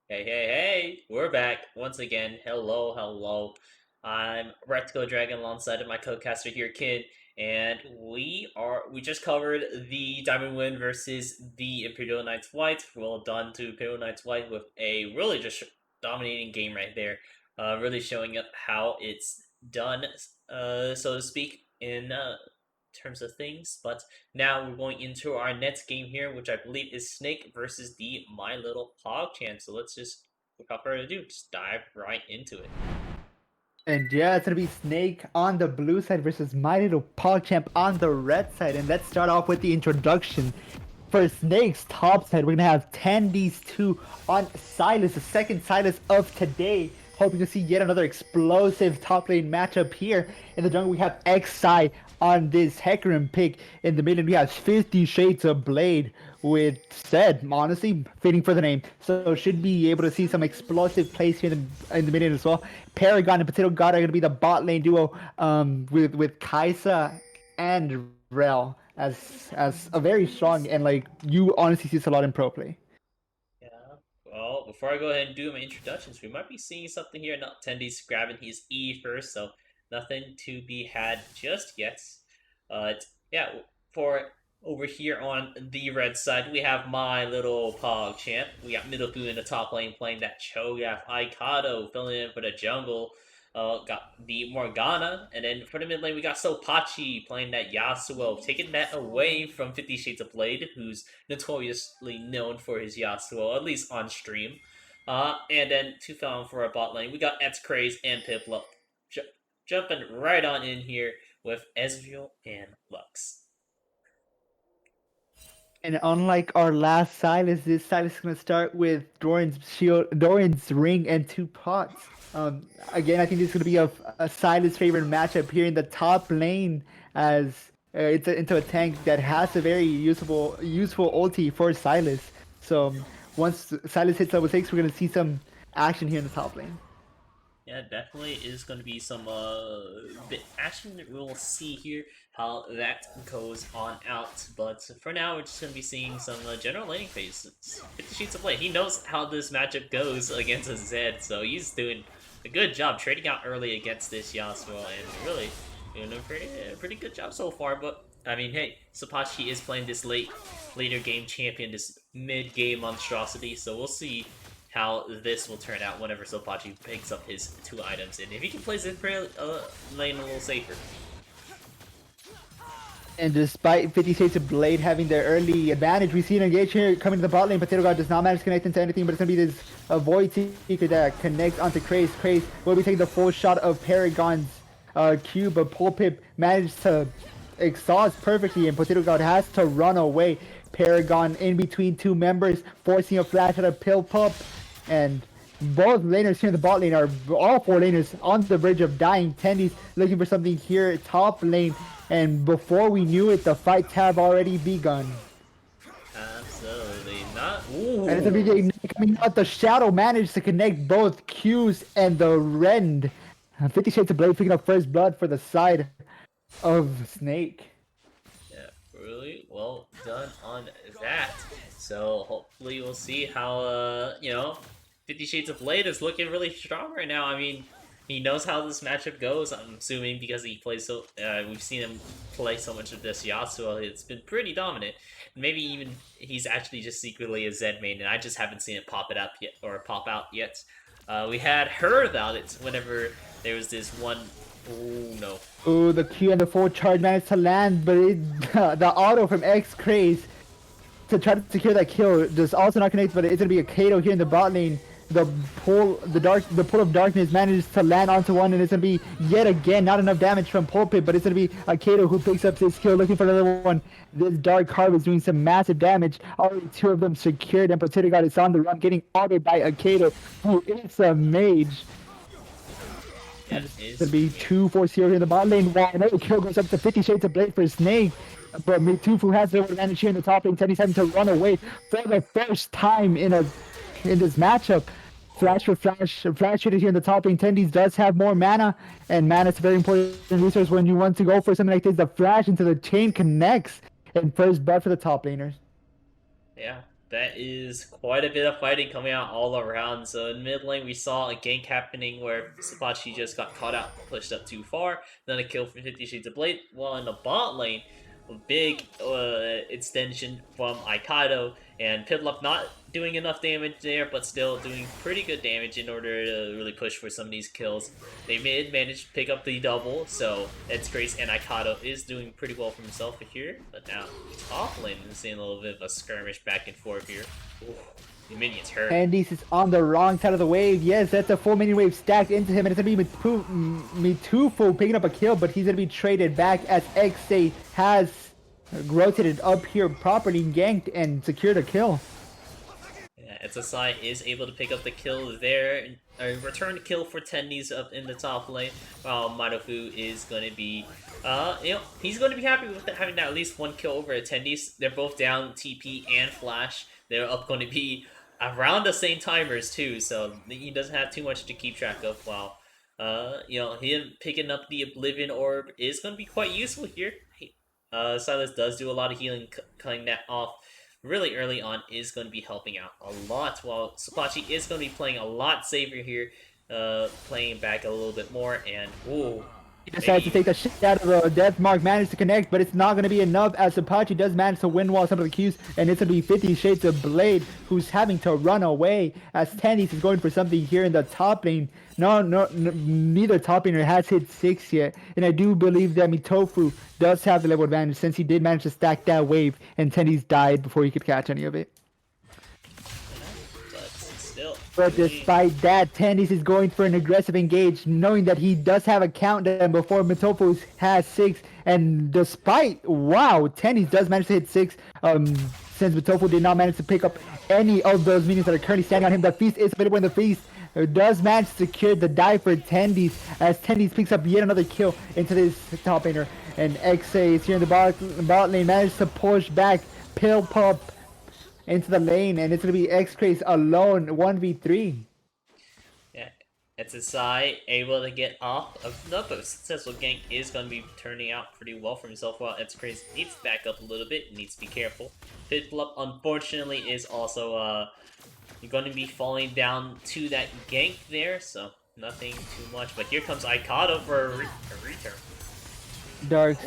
Hey, we're back once again. Hello. I'm Rectico Dragon alongside of my co-caster here, Kid, and we just covered the Diamond Win versus the Imperial Knights White. Well done to Imperial Knights White with a really just dominating game right there. Really showing up how it's done, so to speak, in terms of things. But now we're going into our next game here, which I believe is Snake versus the My Little Pogchamp. So let's just, without further ado, just dive right into it. And yeah, it's gonna be Snake on the blue side versus My Little Pogchamp on the red side. And let's start off with the introduction. For Snake's top side, we're gonna have Tandy's 2 on Silas, the second Silas of today. Hoping to see yet another explosive top lane matchup here. In the jungle, we have XI on this Hecarim pick. In the mid lane, we have 50 Shades of Blade with Zed, honestly, fitting for the name. So should be able to see some explosive plays here in the mid lane as well. Paragon and Potato God are going to be the bot lane duo with Kaisa and Rel as a very strong, and like you honestly see this a lot in pro play. Yeah. Well, before I go ahead and do my introductions, we might be seeing something here. Not Tendy's grabbing his E first, so nothing to be had just yet. Yeah, for over here on the red side, we have My Little Pogchamp. We got Middlefu in the top lane playing that Cho'Gath. Aikado filling in for the jungle. Got the Morgana, and then for the mid lane, we got Sopachi playing that Yasuo, taking that away from 50 Shades of Blade, who's notoriously known for his Yasuo, at least on stream. And then to fill in for our bot lane, we got XCraze and Piplup jumping right on in here with Ezreal and Lux. And unlike our last Silas, this Silas is gonna start with Doran's shield, Doran's ring, and 2 pots. Again, I think this is gonna be a Silas favorite matchup here in the top lane, as it's into a tank that has a very useful ulti for Silas. So once Silas hits level 6, we're gonna see some action here in the top lane. Yeah, definitely is going to be some bit action that we'll see here how that goes on out. But for now, we're just going to be seeing some general laning phase. 50 Sheets of Blade. He knows how this matchup goes against a Zed, so he's doing a good job trading out early against this Yasuo, and really doing a pretty good job so far. But I mean, hey, Sopachi is playing this later game champion, this mid game monstrosity, so we'll see how this will turn out whenever Sopachi picks up his 2 items, and if he can play his lane a little safer. And despite 50 Shades of Blade having their early advantage, we see an engage here coming to the bot lane. Potato God does not manage to connect into anything, but it's going to be this Void Seeker that connects onto Craze. Craze will be taking the full shot of Paragon's Q, but Pulpip managed to exhaust perfectly, and Potato God has to run away. Paragon in between 2 members, forcing a flash out of Pulpip, and both laners here in the bot lane are all 4 laners on the verge of dying. Tendy's looking for something here top lane, and before we knew it, the fights have already begun. Absolutely not. Ooh. And at the beginning, coming out, the Shadow managed to connect both Qs and the Rend. 50 Shades of Blade picking up first blood for the side of Snake. Yeah, really well done on that. So hopefully we'll see how 50 Shades of Blade is looking really strong right now. I mean, he knows how this matchup goes, I'm assuming, because he plays so. We've seen him play so much of this Yasuo. It's been pretty dominant. Maybe even he's actually just secretly a Zed main, and I just haven't seen it pop out yet. We had heard about it whenever there was this one. Oh no. Oh, the Q and the full charge managed to land, but the auto from XCraze to try to secure that kill does also not connect, but it's gonna be a Kato here in the bot lane. The pull of darkness manages to land onto one, and it's gonna be yet again not enough damage from Pulpit, but it's gonna be a Kato who picks up his kill, looking for another one. This Dark Harvest doing some massive damage. Already 2 of them secured, and Potato God is on the run, getting autoed by a Kato who is a mage. It's gonna be 2-4-0 here in the bot lane. While another kill goes up to 50 Shades of Blade for Snake. But Mitufu has the advantage here in the top lane. Tenny's having to run away for the first time in this matchup. Flash for flash hitter here in the top lane. Tendy's does have more mana, and mana is a very important resource when you want to go for something like this. The flash into the chain connects, and first blood for the top laners. Yeah, That is quite a bit of fighting coming out all around. So in mid lane, we saw a gank happening where Sapachi just got caught out, pushed up too far. Then a kill from 50 Shades of Blade. While in the bot lane, a big extension from Aikaido, and Pidlup not doing enough damage there, but still doing pretty good damage in order to really push for some of these kills. They did manage to pick up the double, so Ed's Grace and Aikaido is doing pretty well for himself here. But now top lane is seeing a little bit of a skirmish back and forth here. Ooh, the minions hurt. Candice is on the wrong side of the wave. Yes, that's a full minion wave stacked into him, and it's gonna be Mitufo picking up a kill, but he's gonna be traded back as XA has rotated up here properly, ganked, and secured a kill. Yeah, SSI is able to pick up the kill there. A return kill for Tendies up in the top lane, while Madofu is going to be, he's going to be happy with having at least one kill over Tendies. They're both down TP and Flash. They're up going to be around the same timers too, so he doesn't have too much to keep track of. While, him picking up the Oblivion Orb is going to be quite useful here. Silas does do a lot of healing, cutting that off really early on is going to be helping out a lot, while Sapachi is going to be playing a lot safer here, playing back a little bit more, and ooh. He decides to take the shit out of the Death Mark, managed to connect, but it's not going to be enough as Sapachi does manage to win while some of the Qs, and it's going to be 50 Shades of Blade who's having to run away as Tendies is going for something here in the top lane. Neither top laner has hit 6 yet, and I do believe that Mitofu does have the level advantage since he did manage to stack that wave, and Tendies died before he could catch any of it. But despite that, Tendies is going for an aggressive engage, knowing that he does have a countdown before Mitofu has 6. And despite, wow, Tendies does manage to hit 6, since Mitofu did not manage to pick up any of those minions that are currently standing on him. The feast is available in the feast. Does manage to secure the die for Tendies, as Tendies picks up yet another kill into this top laner. And XA is here in the bot lane, manages to push back Pill Pop into the lane, and it's going to be X-Craze alone, 1v3. Yeah, SSI able to get off of another successful gank is going to be turning out pretty well for himself, while X-Craze needs to back up a little bit, needs to be careful. Pitflup, unfortunately, is also going to be falling down to that gank there, so nothing too much. But here comes Aikaido for a return. Dark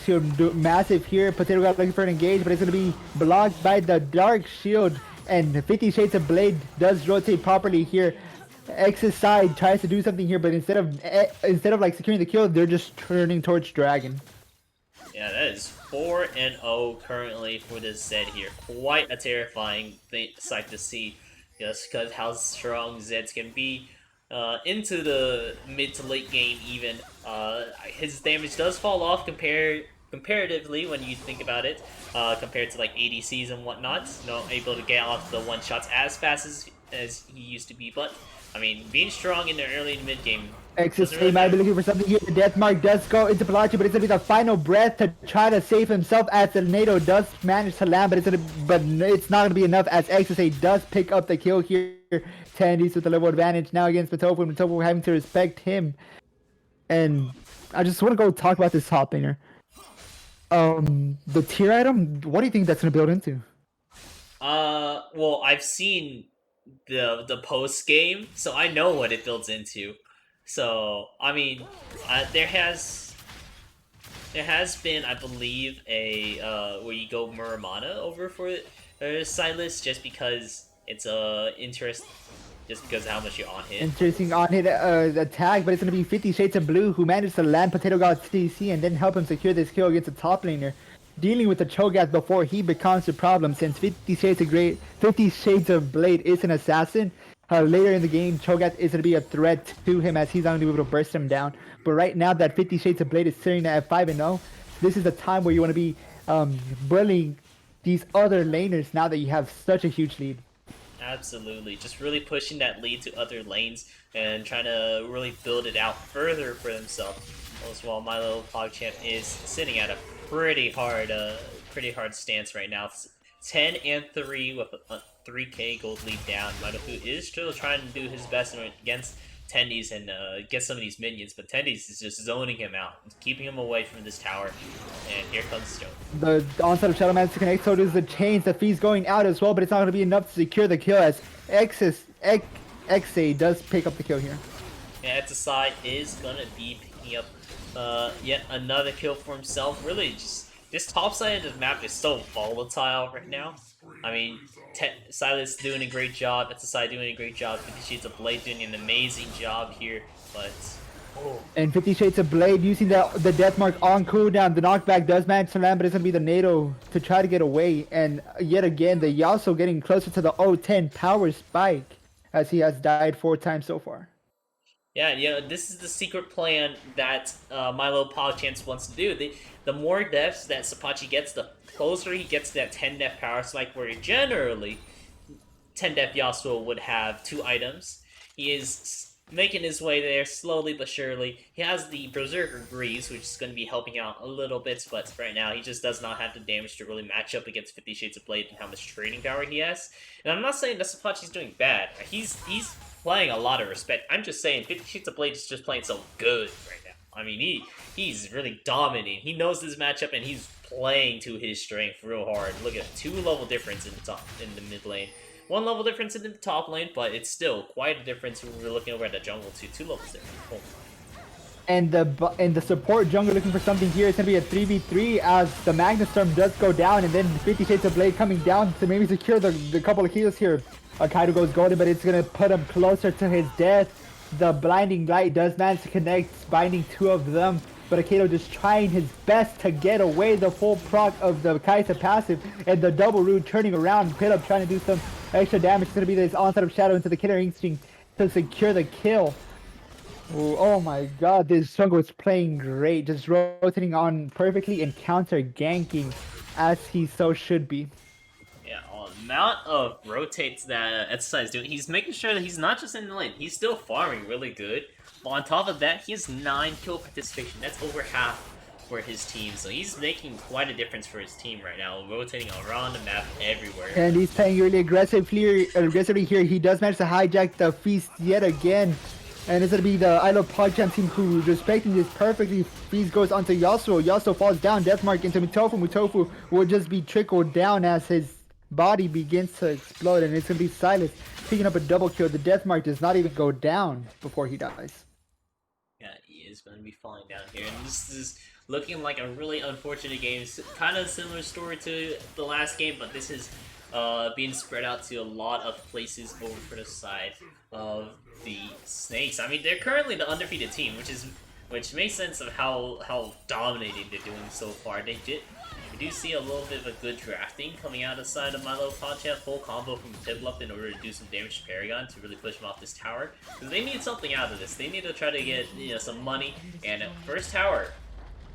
Shield massive here. Potato got looking for an engage, but it's going to be blocked by the Dark Shield. And 50 Shades of Blade does rotate properly here. X's side tries to do something here, but instead of like securing the kill, they're just turning towards Dragon. Yeah, that is 4-0 currently for this Zed here. Quite a terrifying sight to see, just because how strong Zeds can be. Into the mid to late game even, his damage does fall off comparatively when you think about it, compared to like ADCs and whatnot. Not able to get off the one shots as fast as he used to be, but I mean, being strong in the early and mid game. XSA might be looking for something here. The Death Mark does go into Palachi, but it's gonna be the final breath to try to save himself as the NATO does manage to land, but it's not gonna be enough as XSA does pick up the kill here. Tendies with the level advantage now against Mitofu, and Mitofu having to respect him. And I just want to go talk about this top laner. The tier item, what do you think that's gonna build into? Well, I've seen the post game, so I know what it builds into. So I mean, there has been, I believe, a where you go Muramana over for Silas, just because it's just because of how much you're on hit. Interesting on hit attack, but it's gonna be 50 Shades of Blue who managed to land Potato God's TC and then help him secure this kill against the top laner, dealing with the Cho'Gath before he becomes the problem. Since 50 Shades of Blade is an assassin, later in the game Cho'Gath is gonna be a threat to him as he's not gonna be able to burst him down. But right now that 50 Shades of Blade is sitting at 5-0, this is the time where you want to be bullying these other laners now that you have such a huge lead. Absolutely, just really pushing that lead to other lanes and trying to really build it out further for themselves. As well, my little PogChamp is sitting at a pretty hard stance right now. 10-3 with a 3k gold lead down. Madofu is still trying to do his best against Tendies and get some of these minions, but Tendies is just zoning him out, keeping him away from this tower. And here comes Joe. The onset of Shadow Man's to connect, so does the chains. The fee's going out as well, but it's not going to be enough to secure the kill as XA does pick up the kill here. Yeah, XIV is going to be picking up yet another kill for himself. Really, just this top side of the map is so volatile right now. I mean, Silas doing a great job, XIV doing a great job, 50 Shades of Blade doing an amazing job here, but... Oh. And 50 Shades of Blade using the death mark on cooldown. The knockback does manage to land, but it's going to be the NATO to try to get away. And yet again, the Yasuo getting closer to the 0-10 power spike as he has died 4 times so far. Yeah, this is the secret plan that Milo PogChamps wants to do. The more deaths that Sapachi gets, the closer he gets to that 10 death power spike, where generally 10 death Yasuo would have 2 items. He is making his way there slowly but surely. He has the Berserker Greaves, which is going to be helping out a little bit, but right now he just does not have the damage to really match up against 50 Shades of Blade and how much trading power he has. And I'm not saying that Sapachi's doing bad. He's playing a lot of respect. I'm just saying 50 Shades of Blade is just playing so good right now. I mean, he's really dominating. He knows this matchup and he's playing to his strength real hard. Look at 2 level difference in the mid lane. 1 level difference in the top lane, but it's still quite a difference when we're looking over at the jungle too. 2 levels different. Oh. And the support jungle looking for something here. It's going to be a 3v3 as the Magnus Storm does go down, and then 50 Shades of Blade coming down to maybe secure the couple of kills here. Kaido goes golden, but it's going to put him closer to his death. The Blinding Light does manage to connect, binding 2 of them. But Akato just trying his best to get away the full proc of the Kaisa passive, and the double root turning around. Pit up trying to do some extra damage. It's going to be this onset of Shadow into the Killer Instinct to secure the kill. Ooh, oh my god, this jungle is playing great. Just rotating on perfectly and counter ganking as he so should be. Yeah, the amount of rotates that XIV is doing, he's making sure that he's not just in the lane, he's still farming really good. On top of that, he has 9 kill participation. That's over half for his team. So he's making quite a difference for his team right now, rotating around the map everywhere. And he's playing really aggressively here. He does manage to hijack the feast yet again. And it's going to be the I Love PogChamps team who respecting this perfectly. Feast goes onto Yasuo. Yasuo falls down. Deathmark into Mutofu. Mutofu will just be trickled down as his body begins to explode. And it's going to be Silas picking up a double kill. The Deathmark does not even go down before he dies. Yeah, he is going to be falling down here. And this is looking like a really unfortunate game. It's kind of a similar story to the last game, but this is being spread out to a lot of places over for the side of the Snakes. I mean, they're currently the undefeated team, which makes sense of how dominating they're doing so far. We do see a little bit of a good drafting coming out of the side of Milo PogChamps. Full combo from Piplup in order to do some damage to Paragon to really push him off this tower. Because they need something out of this. They need to try to get some money. And first tower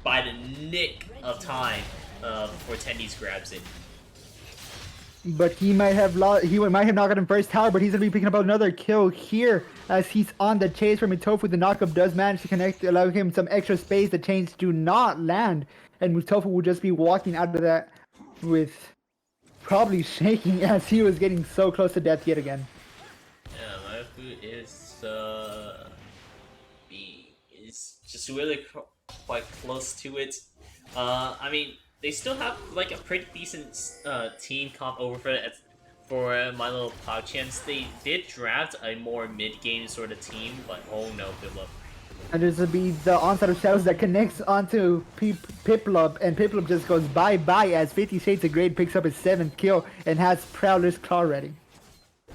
by the nick of time before Tendies grabs it. But he might have not gotten first tower, but he's gonna be picking up another kill here as he's on the chase from Mutofu. The knockup does manage to connect, allowing him some extra space. The chains do not land, and Mutofu will just be walking out of that with probably shaking as he was getting so close to death yet again. Yeah, Mutofu is just really quite close to it. I mean, they still have like a pretty decent team comp over for my little PogChamps. They did draft a more mid-game sort of team, but oh no, Piplup. And there's gonna be the onset of shadows that connects onto Piplup, and Piplup just goes bye-bye as 50 Shades of Grey picks up his 7th kill and has Prowler's Claw ready.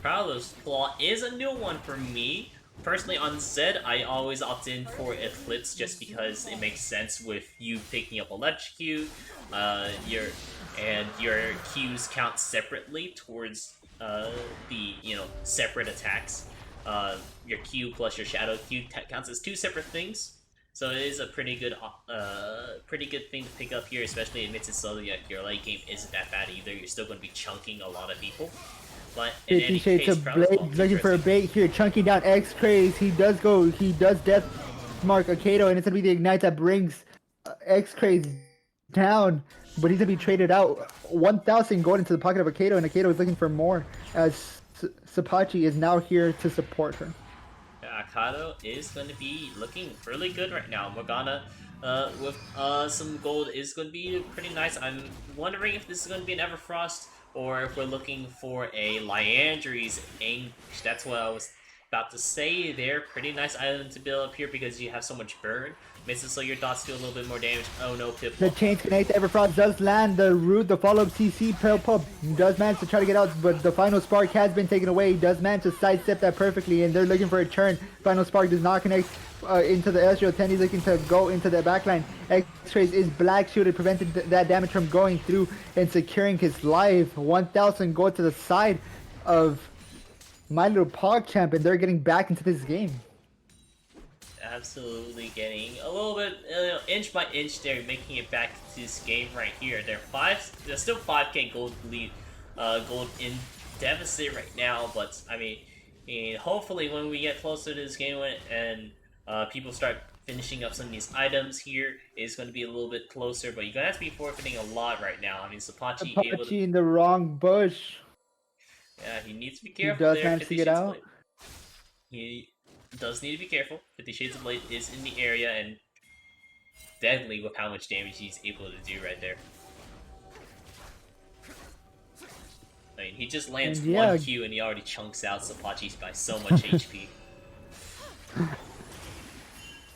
Prowler's Claw is a new one for me. Personally, on Zed, I always opt in for Eclipse just because it makes sense with you picking up Electrocute, your Qs count separately towards the separate attacks. Your Q plus your Shadow Q counts as 2 separate things, so it is a pretty good thing to pick up here, especially amidst it slowly. Like your late game isn't that bad either. You're still going to be chunking a lot of people. But in 50 any Shades case, of Blade looking for a bait here, chunking down X-Craze. He does death mark Akato, and it's gonna be the Ignite that brings X-Craze down, but he's gonna be traded out. 1,000 gold into the pocket of Akato, and Akato is looking for more as Sapachi is now here to support her. Yeah, Mikado is going to be looking really good right now. Morgana with some gold is going to be pretty nice. I'm wondering if this is going to be an Everfrost or if we're looking for a Liandry's Ange. That's what I was about to say. They're pretty nice item to build up here because you have so much burn. Makes it so your dots do a little bit more damage. Oh no, Pip. The chains connect. Everfrost does land the root. The follow-up CC. Pale Pup does manage to try to get out, but the final spark has been taken away. He does manage to sidestep that perfectly, and they're looking for a turn. Final spark does not connect into the Ezreal. Tendy's looking to go into the backline. X-Trace is black shielded, preventing that damage from going through and securing his life. 1,000 gold to the side of My Little PogChamp, and they're getting back into this game. Absolutely getting a little bit inch by inch there, making it back to this game right here. They're still 5k gold lead, gold in deficit right now, but I mean, hopefully when we get closer to this game and people start finishing up some of these items here, it's going to be a little bit closer, but you're going to have to be forfeiting a lot right now. I mean, Sapachi able to... in the wrong bush. Yeah, he needs to be careful. He does there. manage to get out. He does need to be careful. 50 Shades of Blade is in the area and deadly with how much damage he's able to do right there. I mean, he just lands one Q and he already chunks out Sapachi by so much HP.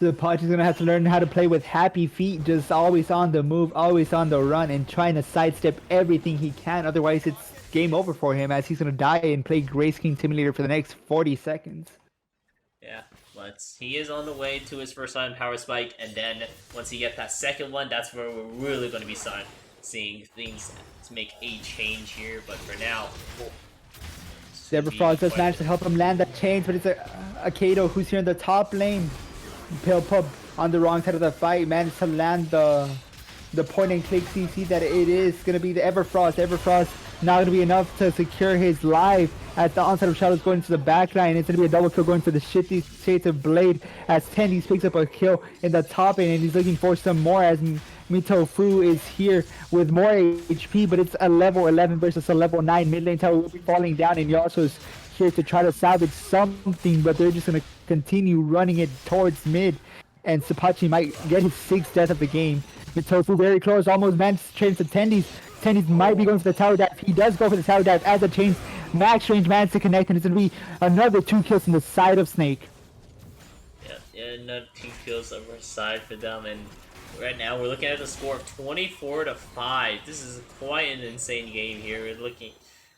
Sapachi's gonna have to learn how to play with happy feet, just always on the move, always on the run, and trying to sidestep everything he can. Otherwise, it's game over for him, as he's gonna die and play Grace King Simulator for the next 40 seconds. Yeah, but he is on the way to his first item Power Spike, and then once he gets that second one, that's where we're really going to be seeing things to make a change here. But for now, Everfrost does manage to help him land that change, but it's a Kato who's here in the top lane. Pale Pup on the wrong side of the fight managed to land the point and click CC that it is going to be the Everfrost. Everfrost not going to be enough to secure his life as the onset of Shadows going to the backline. It's going to be a double kill going for the Shades of Blade as Tendy picks up a kill in the top lane, and he's looking for some more as Mitofu is here with more HP, but it's a level 11 versus a level 9 mid lane tower will be falling down, and Yasuo's here to try to salvage something, but they're just going to continue running it towards mid, and Sapachi might get his 6th death of the game. Mitofu very close, almost managed to change to Tendy's. Tendy's might be going for the tower dive. He does go for the tower dive as the chains max range managed to connect, and it's going to be another 2 kills from the side of Snake. Yeah, another 2 kills over side for them, and right now we're looking at a score of 24-5. This is quite an insane game here. We're looking,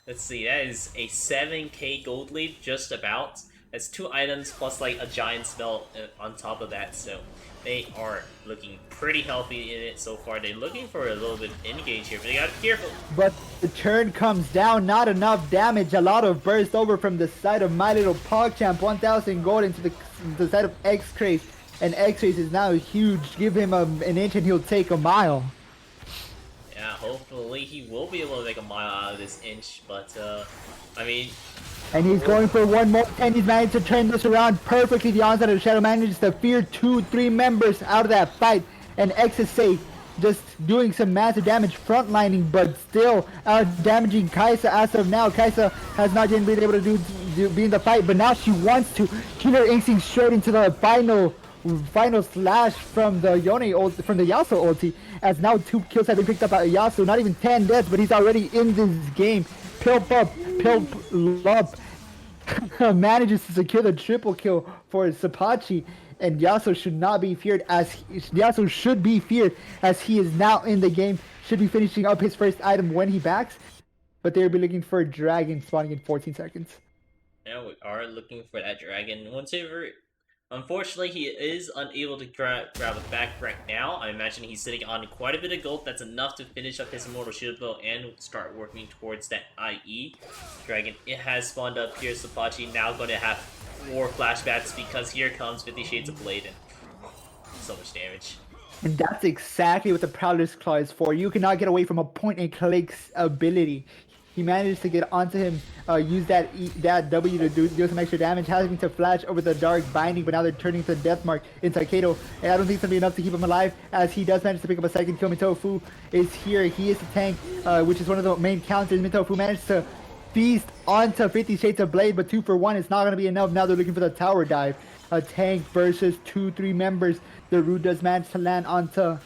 let's see, that is a 7k gold lead, just about. That's 2 items plus like a giant spell on top of that, so they are looking pretty healthy in it so far. They're looking for a little bit of engage here, but they gotta be careful. But the turn comes down, not enough damage. A lot of burst over from the side of My Little PogChamp. 1,000 gold into the side of X-Trace, and X-Trace is now huge. Give him an inch and he'll take a mile. Yeah, hopefully he will be able to make a mile out of this inch, but I mean... And he's going for one more, and he's managed to turn this around perfectly. The onset of Shadow manages to fear 2-3 members out of that fight, and X is safe, just doing some massive damage frontlining, but still damaging Kaisa as of now. Kaisa has not yet been able to be in the fight, but now she wants to. Killer Instinct straight into the final slash from the from the Yasuo ulti, as now 2 kills have been picked up by Yasuo. Not even 10 deaths, but he's already in this game. Pilp manages to secure the triple kill for Sapachi, and Yasuo should not be feared, as Yasuo should be feared as he is now in the game. Should be finishing up his first item when he backs, but they'll be looking for a dragon spawning in 14 seconds. Yeah, we are looking for that dragon. Unfortunately, he is unable to grab it back right now. I imagine he's sitting on quite a bit of gold. That's enough to finish up his Immortal Shield build and start working towards that IE. Dragon, it has spawned up here. Sapachi now going to have 4 flashbacks because here comes 50 Shades of Blade, and so much damage. And that's exactly what the Prowler's Claw is for. You cannot get away from a point and click's ability. He managed to get onto him, use that W to do some extra damage, having to flash over the Dark Binding, but now they're turning to Death Mark into Kato, and I don't think it's going to be enough to keep him alive, as he does manage to pick up a second kill. Mitofu is here. He is the tank, which is one of the main counters. Mitofu managed to feast onto 50 Shades of Blade, but 2 for 1 is not going to be enough. Now they're looking for the tower dive. A tank versus 2-3 members. The root does manage to land onto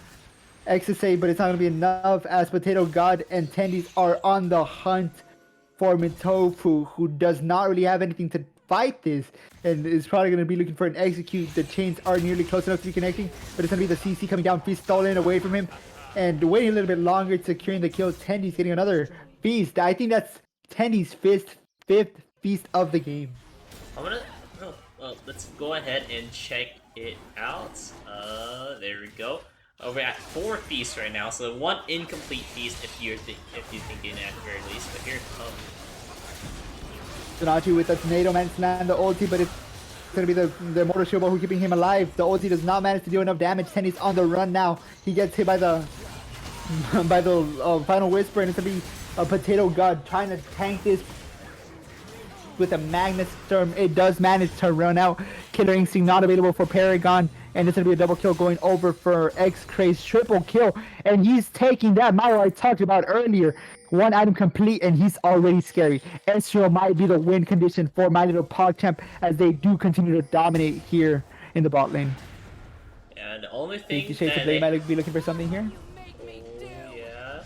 XSA, but it's not going to be enough as Potato God and Tendies are on the hunt for Mitofu, who does not really have anything to fight this and is probably going to be looking for an execute. The chains are nearly close enough to be connecting, but it's going to be the CC coming down. Feast stolen away from him and waiting a little bit longer, securing the kill. Tendies getting another feast. I think that's Tendies' fifth feast of the game. Let's go ahead and check it out. There we go. We're at 4 feasts right now, so 1 incomplete feast if you're thinking at the very least. But here it comes. Sonachi with the tornado managed to land the ulti, but it's going to be the Mortal Shield who keeping him alive. The ulti does not manage to do enough damage. Tenny's on the run now. He gets hit by the Final Whisper, and it's going to be a Potato God trying to tank this with a Magnet Storm. It does manage to run out. Killer Instinct not available for Paragon, and it's going to be a double kill going over for X-Craze. Triple kill, and he's taking that model I talked about earlier. 1 item complete, and he's already scary. Ezreal might be the win condition for My Little PogChamp as they do continue to dominate here in the bot lane. And the only thing Shades of Blade might be looking for something here. Yeah.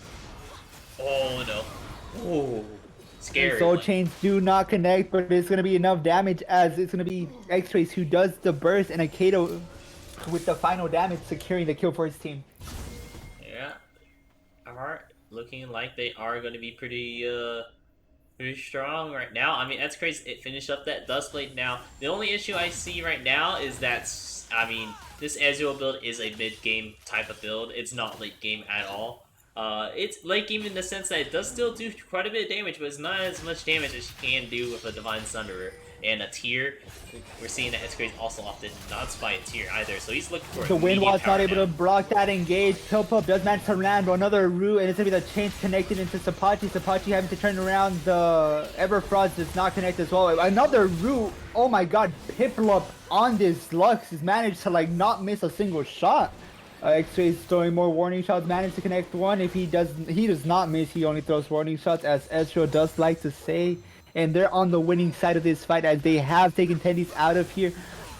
Oh no. Oh. Scary. Soul Chains do not connect, but it's going to be enough damage as it's going to be X-Trace who does the burst and Akato with the final damage securing the kill for his team. Yeah. Are looking like they are going to be pretty strong right now. I mean, that's crazy. It finished up that Dustblade now. The only issue I see right now is that, I mean, this Ezreal build is a mid-game type of build. It's not late game at all. It's late game in the sense that it does still do quite a bit of damage, but it's not as much damage as you can do with a Divine Sunderer and a tier. We're seeing that X-Craze also often not spy a tier either, so he's looking for the Windwall's not able to block that engage. Pillpup does manage to land another root, and it's gonna be the chains connected into Sapachi. Sapachi having to turn around. The Everfrost does not connect as well. Another root. Oh my god, Piplup on this Lux has managed to like not miss a single shot. X-Ray's throwing more warning shots, managed to connect 1. If he does not miss, he only throws warning shots, as Ezreal does like to say. And they're on the winning side of this fight as they have taken Tendies out of here.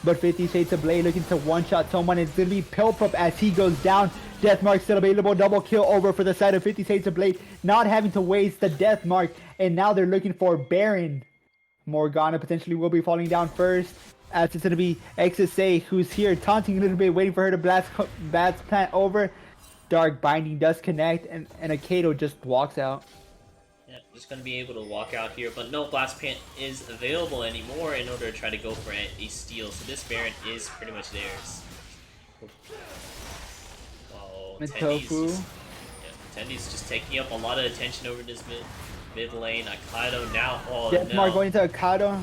But 50 Shades of Blade looking to one-shot someone. It's going to be Pillpup as he goes down. Deathmark still available. Double kill over for the side of 50 Shades of Blade. Not having to waste the Deathmark. And now they're looking for Baron. Morgana potentially will be falling down first, as it's going to be XSA who's here taunting a little bit, waiting for her to blast plant over. Dark Binding does connect, and Akato just walks out. Yeah, just going to be able to walk out here, but no blast plant is available anymore in order to try to go for a steal, so this Baron is pretty much theirs. Oh, Tendies just taking up a lot of attention over this mid lane. Akato now, oh Deathmark going into Akato.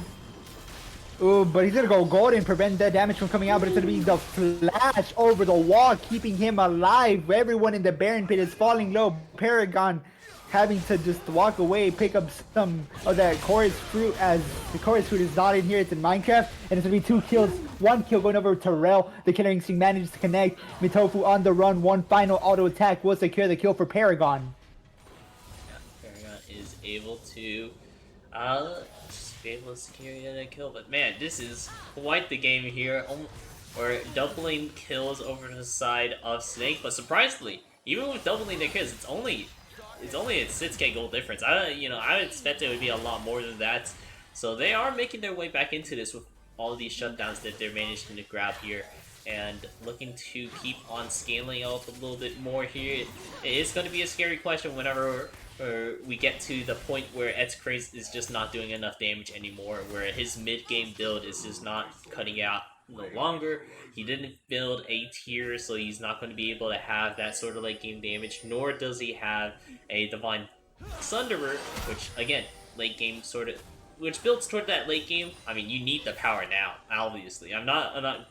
Ooh, but he's gonna go golden, prevent that damage from coming out, but it's gonna be the flash over the wall, keeping him alive. Everyone in the Baron pit is falling low. Paragon having to just walk away, pick up some of that chorus fruit, as the chorus fruit is not in here, it's in Minecraft, and it's gonna be 2 kills, 1 kill going over to Rel. The Killer Instinct manages to connect. Mitofu on the run, 1 final auto attack will secure the kill for Paragon. Yeah, Paragon is able to be able to secure a kill, but man, this is quite the game here. We're doubling kills over to the side of Snake, but surprisingly, even with doubling their kills, it's only a 6k gold difference. I expect it would be a lot more than that. So they are making their way back into this with all of these shutdowns that they're managing to grab here, and looking to keep on scaling up a little bit more here. It is going to be a scary question whenever we get to the point where X-Craze is just not doing enough damage anymore, where his mid-game build is just not cutting out no longer. He didn't build a tier, so he's not going to be able to have that sort of late-game damage, nor does he have a Divine Sunderer, which, again, late-game sort of, which builds toward that late game. I mean, you need the power now, obviously. I'm not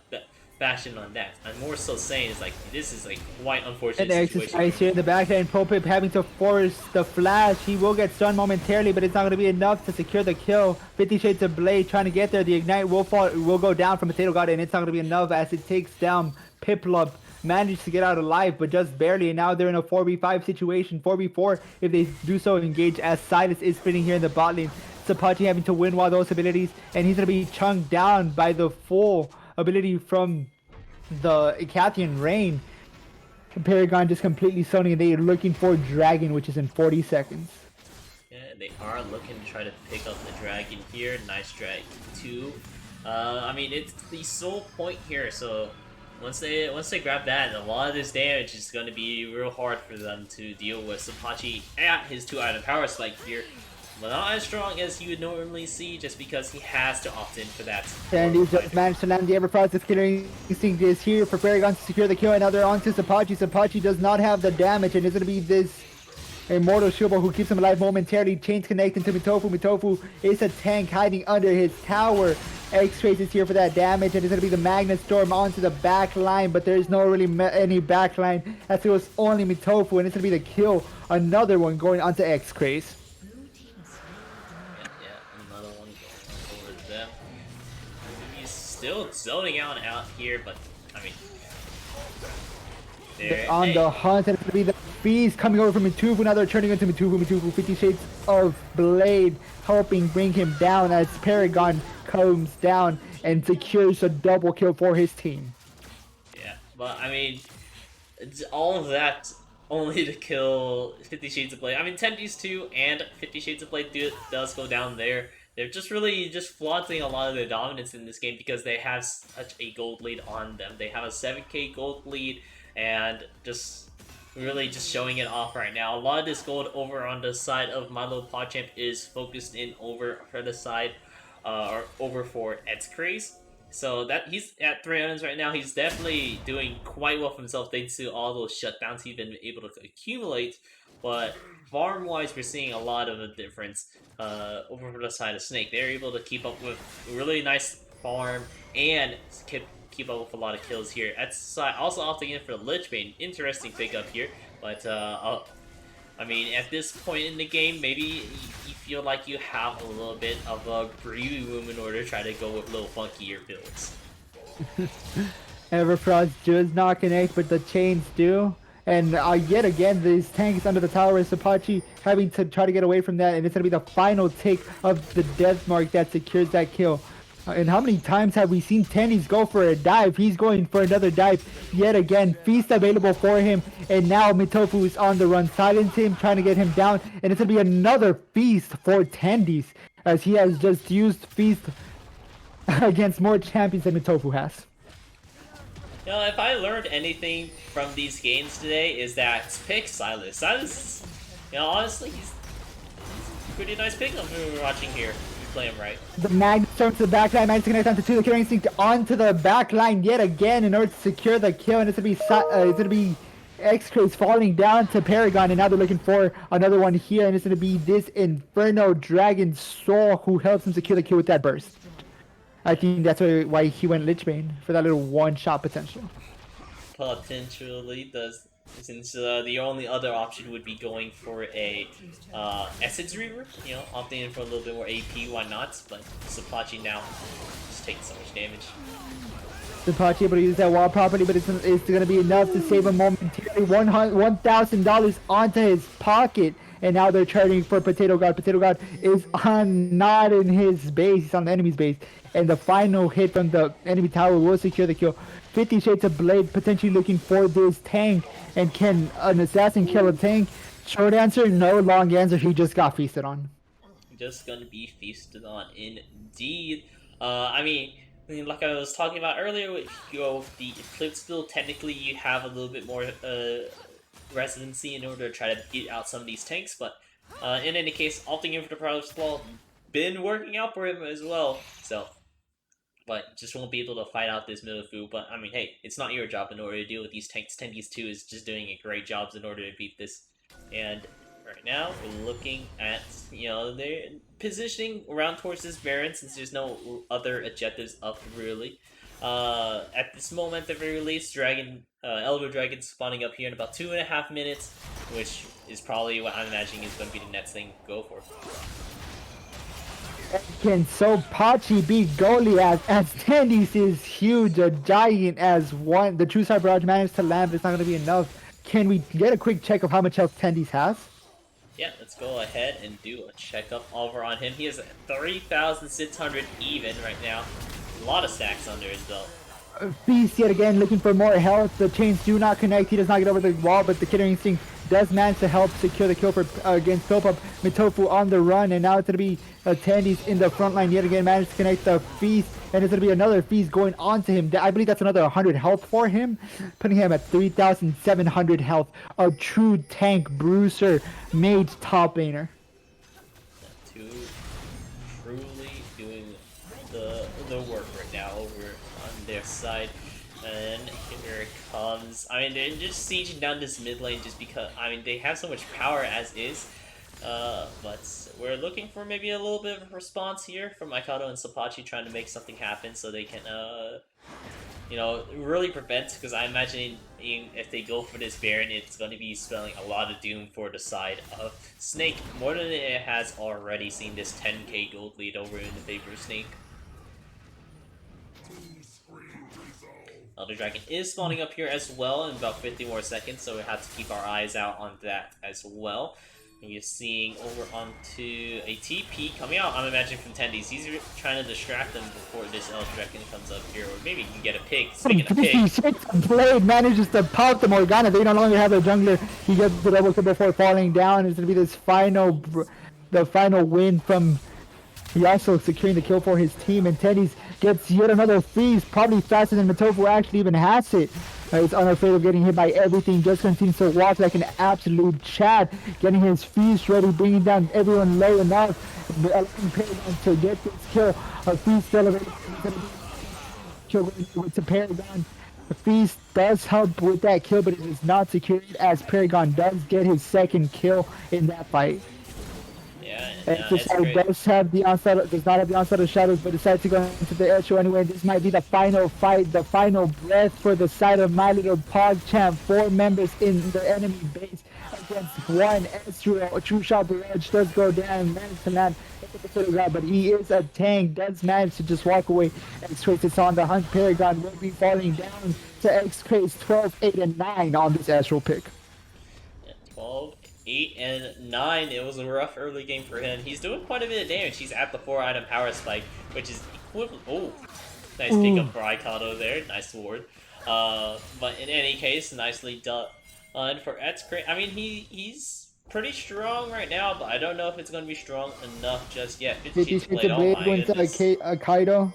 bashing on that. I'm more so saying is like, this is like quite unfortunate situation. I see in the back end, Popip having to force the flash. He will get stunned momentarily, but it's not going to be enough to secure the kill. 50 Shades of Blade trying to get there. The Ignite will go down from Potato God, and it's not going to be enough as it takes down Piplup. managed to get out alive, but just barely. And now they're in a 4v5 situation, 4v4 if they do so engage, as Silas is spinning here in the bot lane. Sapachi having to win while those abilities, and he's going to be chunked down by the full ability from the Icathian Rain. Paragon just completely zoning, and they're looking for Dragon, which is in 40 seconds. Yeah, they are looking to try to pick up the Dragon here. Nice Dragon too. I mean, it's the sole point here, so once they grab that, a lot of this damage is going to be real hard for them to deal with. Sapachi at his 2-item power spike here, but not as strong as you would normally see, just because he has to opt in for that. And he just managed to land the ever-process killing instinct is here for Paragon to secure the kill, and now they're on to Sapachi. Sapachi does not have the damage, and it's going to be this Immortal Shubo who keeps him alive momentarily. Chains connecting to Mitofu. Mitofu is a tank hiding under his tower. X-Trace is here for that damage, and it's going to be the Magnet Storm onto the back line, but there's no really any back line, as it was only Mitofu, and it's going to be the kill. Another one going onto X-Trace. Another one going over them. He's still zoning out here, but I mean, they're on the hunt, and it's going to be the Feast coming over from Mitufu. Now they're turning into Mitufu. Mitufu, 50 Shades of Blade, helping bring him down as Paragon comes down and secures a double kill for his team. Yeah, but I mean, it's all of that only to kill 50 Shades of Blade. I mean, Tenji's 2 and 50 Shades of Blade does go down there. They're just really flaunting a lot of their dominance in this game because they have such a gold lead on them. They have a 7k gold lead, and really just showing it off right now. A lot of this gold over on the side of Milo PogChamp is focused in over for the side, or over for X-Craze. So that he's at 300s right now. He's definitely doing quite well for himself thanks to all those shutdowns he's been able to accumulate. But farm-wise, we're seeing a lot of a difference over for the side of Snake. They're able to keep up with really nice farm and keep up with a lot of kills here. That's also opting in for the Lichbane. Interesting pickup here, but I mean, at this point in the game, maybe you feel like you have a little bit of a breathing room in order to try to go with little funkier builds. Everfrost does not connect, but the chains do. And yet again, these tanks under the tower is Sapachi having to try to get away from that, and it's going to be the final take of the death mark that secures that kill. And how many times have we seen Tennies go for a dive? He's going for another dive yet again. Feast available for him, and now Mitofu is on the run. Silence him, trying to get him down, and it's going to be another feast for Tendies, as he has just used Feast against more champions than Mitofu has. You know, if I learned anything from these games today, is that pick Silas. Silas, you know, honestly, he's a pretty nice pick on who we're watching here. Play him right. The Magnet Storm to the back line, managed to connect onto 2, the killing instinct onto the back line yet again in order to secure the kill, and it's gonna be X-Craze falling down to Paragon, and now they're looking for another one here, and it's gonna be this Inferno Dragon Soul who helps him secure the kill with that burst. I think that's why he went Lichbane, for that little one-shot potential. Potentially does, since the only other option would be going for a Essence Reaver, you know, opting in for a little bit more AP, why not? But Sapachi now just taking so much damage. Sapachi able to use that wall properly, but it's going to be enough to save him momentarily. $1,000 onto his pocket, and now they're charging for Potato God. Potato God is not in his base, he's on the enemy's base, and the final hit from the enemy tower will secure the kill. 50 Shades of Blade potentially looking for this tank, and can an assassin kill a tank? Short answer, no. Long answer, he just got feasted on. Just gonna be feasted on indeed. I mean, like I was talking about earlier, if you go with the Eclipse build, technically you have a little bit more residency in order to try to beat out some of these tanks, but in any case, opting in for the Prowler's Claw been working out for him as well, so. But just won't be able to fight out this Mitofu. But I mean, hey, it's not your job in order to deal with these tanks. Tendies 2 is just doing a great job in order to beat this. And right now, we're looking at, you know, they're positioning around towards this Baron since there's no other objectives up really. At this moment, at the very least, Elder Dragon spawning up here in about 2.5 minutes, which is probably what I'm imagining is going to be the next thing to go for. Can Sopachi beat Goliath as Tandis is huge, a giant as one? The True Star Barrage managed to land, but it's not going to be enough. Can we get a quick check of how much health Tandis has? Yeah, let's go ahead and do a checkup over on him. He has 3,600 even right now. A lot of stacks under his belt. Feast yet again looking for more health. The chains do not connect. He does not get over the wall, but the Killer Instinct does manage to help secure the kill for against Philpop. Mitofu on the run, and now it's going to be Tandis in the front line yet again. Managed to connect the Feast, and it's going to be another Feast going on to him. I believe that's another 100 health for him, putting him at 3,700 health. A true tank bruiser mage top laner. Two truly doing the work right now over on their side. And here it comes. I mean, they're just sieging down this mid lane just because, I mean, they have so much power as is. But we're looking for maybe a little bit of a response here from Mikado and Sapachi trying to make something happen so they can, you know, really prevent, because I imagine if they go for this Baron, it's going to be spelling a lot of doom for the side of Snake, more than it has already seen this 10k gold lead over in the favor of Snake. Elder Dragon is spawning up here as well in about 50 more seconds, so we have to keep our eyes out on that as well. And you're seeing over onto a TP coming out, I'm imagining, from Tandis. He's trying to distract them before this Elder Dragon comes up here, or maybe he can get a pick. Speaking of pick, Blade manages to pop the Morgana. They no longer have a jungler. He gets the double kill before falling down. It's going to be this the final win from Yasuo securing the kill for his team, and Tandis gets yet another freeze, probably faster than Matofu actually even has it. He's unafraid of getting hit by everything, just continues to walk like an absolute Chad, getting his feast ready, bringing down everyone low enough, allowing Paragon to get this kill. A feast celebrated with Paragon. The feast does help with that kill, but it is not secured as Paragon does get his second kill in that fight. And Society does have the onslaught, does not have the onslaught of shadows, but decides to go into the air show anyway. This might be the final fight, the final breath for the side of My Little PogChamp. 4 members in the enemy base against 1 Ezreal. A true shot barrage does go down, managed to land, but he is a tank, does manage to just walk away. X-Craze is on the hunt. Paragon will be falling down to X-Craze 12, 8, and 9 on this Ezreal pick. Yeah, 12. 8 and 9. It was a rough early game for him. He's doing quite a bit of damage. He's at the 4-item power spike, which is equivalent. Oh, nice pickup for Aikado there. Nice ward. But in any case, nicely done for X-Craze. I mean, he's pretty strong right now, but I don't know if it's going to be strong enough just yet. 50 Shades of Blade. Oh my goodness. Kaido.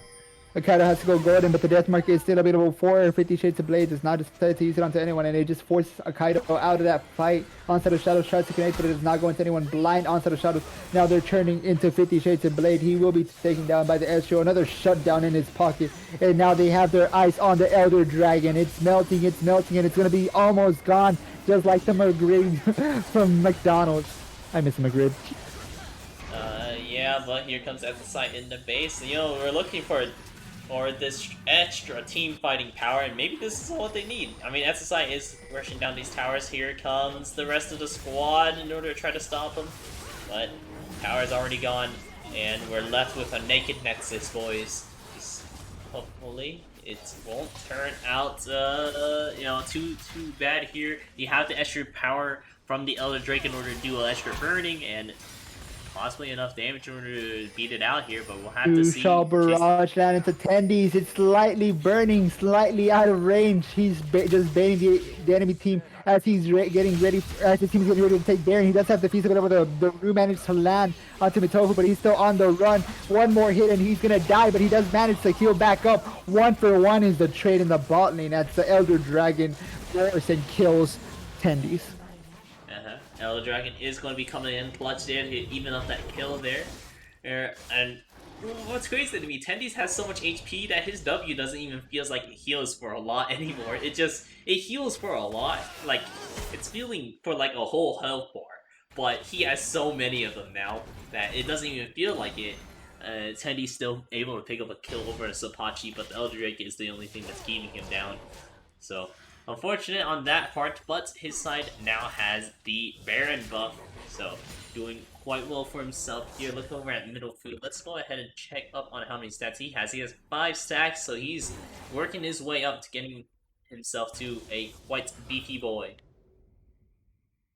Akaido has to go golden, but the death mark is still available for 50 Shades of Blade. Does not decide to use it onto anyone, and it just forces Akaido out of that fight. Onset of Shadows tries to connect, but it does not go into anyone. Blind Onset of Shadows. Now they're turning into 50 Shades of Blade. He will be taken down by the Ezreal. Another shutdown in his pocket, and now they have their eyes on the Elder Dragon. It's melting, and it's going to be almost gone, just like the McGrid from McDonald's. I miss McGrid. Yeah, but here comes Exocite in the base. You know, we're looking for this extra team fighting power, and maybe this is what they need. I mean, SSI is rushing down these towers. Here comes the rest of the squad in order to try to stop them, but power is already gone, and we're left with a naked Nexus, boys. Hopefully, it won't turn out, you know, too bad here. You have the extra power from the Elder Drake in order to do extra burning, and possibly enough damage in order to beat it out here, but we'll have to see. Shall barrage down into Tandis. It's slightly burning, slightly out of range. He's just baiting the enemy team as he's getting ready, as the team is getting ready to take Baron. He does have the feast over the Rue managed to land onto Mitofu, but he's still on the run. One more hit and he's gonna die, but he does manage to heal back up. 1-for-1 is the trade in the bot lane. That's the Elder Dragon roars and kills Tandis. Elder Dragon is going to be coming in clutch there to even up that kill there. And what's crazy to me, Tandis has so much HP that his W doesn't even feel like it heals for a lot anymore. It heals for a lot. Like, it's feeling for like a whole health bar. But he has so many of them now that it doesn't even feel like it. Tandis still able to pick up a kill over a Sapachi, but the Elder Drake is the only thing that's keeping him down. So, unfortunate on that part, but his side now has the Baron buff, so doing quite well for himself here. Look over at middle field. Let's go ahead and check up on how many stats he has. He has 5 stacks, so he's working his way up to getting himself to a quite beefy boy.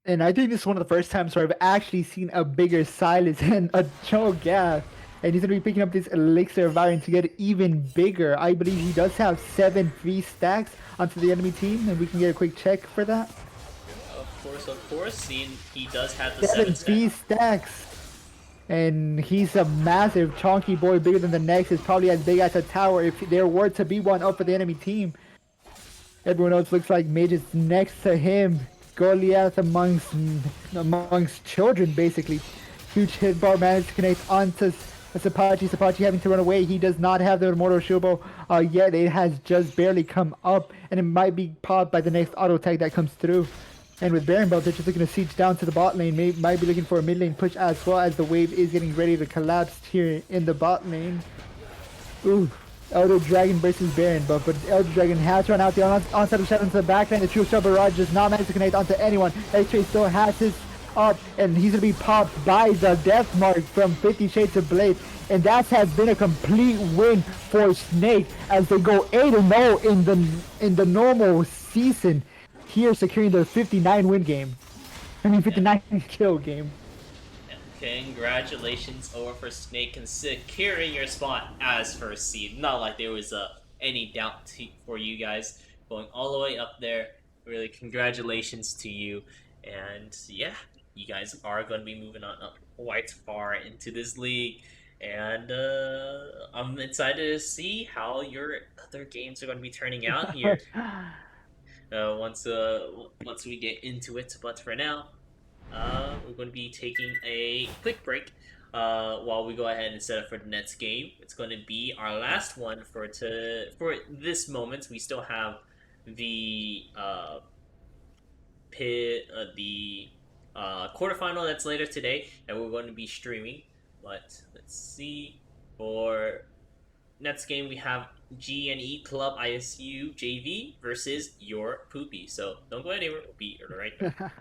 And I think this is one of the first times where I've actually seen a bigger Silas and a Joe Gaff. And he's going to be picking up this Elixir of Iron to get even bigger. I believe he does have 7 free stacks onto the enemy team, and we can get a quick check for that. Of course, seeing he does have the 7 7 free stacks. And he's a massive, chunky boy, bigger than the next. Is probably as big as a tower if there were to be one up for the enemy team. Everyone else looks like mages next to him. Goliath amongst children, basically. Huge hit bar managed to connect onto Sapachi. Sapachi having to run away. He does not have the Immortal Shubo yet. It has just barely come up, and it might be popped by the next auto tag that comes through. And with Baron Belt, they're just looking to siege down to the bot lane. Might be looking for a mid lane push as well, as the wave is getting ready to collapse here in the bot lane. Ooh. Elder Dragon versus Baron buff, but Elder Dragon has run out the onset of shadow into the backline. The true Shell Barrage does not manage to connect onto anyone. X-Ray still has his up, and he's going to be popped by the Death Mark from 50 Shades of Blade. And that has been a complete win for Snake as they go 8-0 in the normal season. Here securing their 59 win game. I mean 59 kill game. Congratulations over for Snake and securing your spot as first seed. Not like there was any doubt for you guys going all the way up there. Really, congratulations to you. And yeah, you guys are going to be moving on up quite far into this league. And I'm excited to see how your other games are going to be turning out here. Once we get into it. But for now, we're going to be taking a quick break while we go ahead and set up for the next game. It's going to be our last one for this moment. We still have the quarterfinal that's later today, and we're going to be streaming. But let's see. For next game, we have GNE Club ISU JV versus your Poopy. So don't go anywhere. We'll be right back.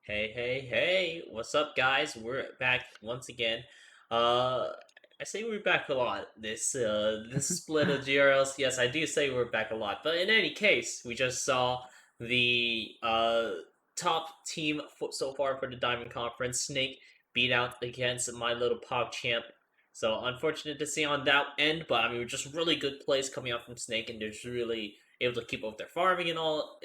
Hey, what's up, guys? We're back once again. I say we're back a lot. This split of GRLCS, I do say we're back a lot. But in any case, we just saw the top team so far for the Diamond Conference, Snake, beat out against my little PogChamp. So unfortunate to see on that end, but I mean, just really good plays coming out from Snake, and they're just really able to keep up their farming and all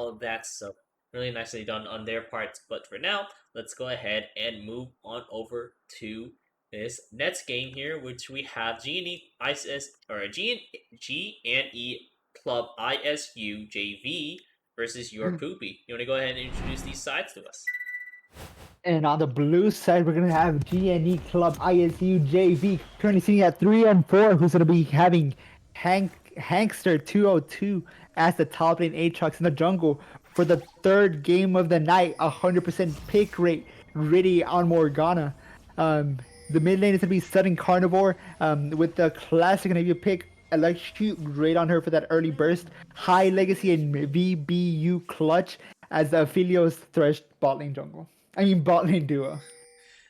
of that. So really nicely done on their parts. But for now, let's go ahead and move on over to this next game here, which we have G&E ISS or G&E Club ISU JV versus Your Poopy. You want to go ahead and introduce these sides to us? And on the blue side, we're gonna have GNE Club ISU JV currently sitting at 3-4, who's gonna be having Hankster 202 as the top lane Aatrox in the jungle for the third game of the night. 100% pick rate, ready on Morgana. The mid lane is gonna be Sudden Carnivore with the classic, and if you pick Electrocute, great on her for that early burst. High Legacy and VBU Clutch as the Aphelios Thresh bot lane jungle. I mean, bot lane duo.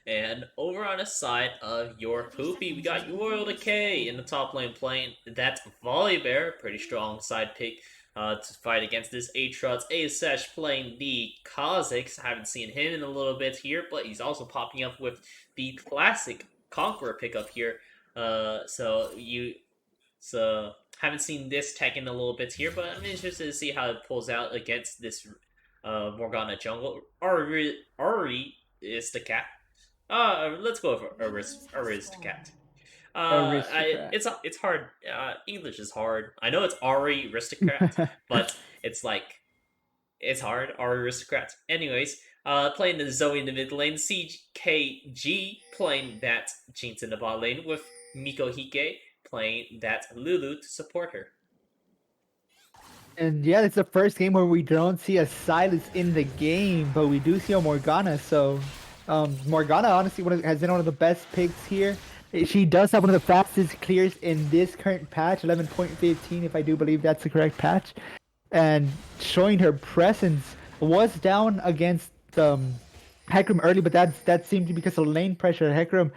And over on the side of Your Poopy, we got Your Decay in the top lane playing that Volibear, pretty strong side pick to fight against this Aatrox. Asesh playing the Kha'Zix. I haven't seen him in a little bit here, but he's also popping up with the classic Conqueror pickup here. So haven't seen this tech in a little bit here, but I'm interested to see how it pulls out against this Morgana jungle. Ari is the cat. Let's go for Aristocat. Aristocrat. It's hard. English is hard. I know it's Ari Aristocrat, but it's hard. Ari Aristocrat. Anyways, playing the Zoe in the mid lane, CKG playing that Jinx in the bot lane with Miko Hike playing that Lulu to support her. And yeah, it's the first game where we don't see a Silas in the game, but we do see a Morgana. So Morgana honestly has been one of the best picks here. She does have one of the fastest clears in this current patch, 11.15 if I do believe that's the correct patch. And showing her presence, was down against Hecarim early, but that seemed to be because of lane pressure. Hecarim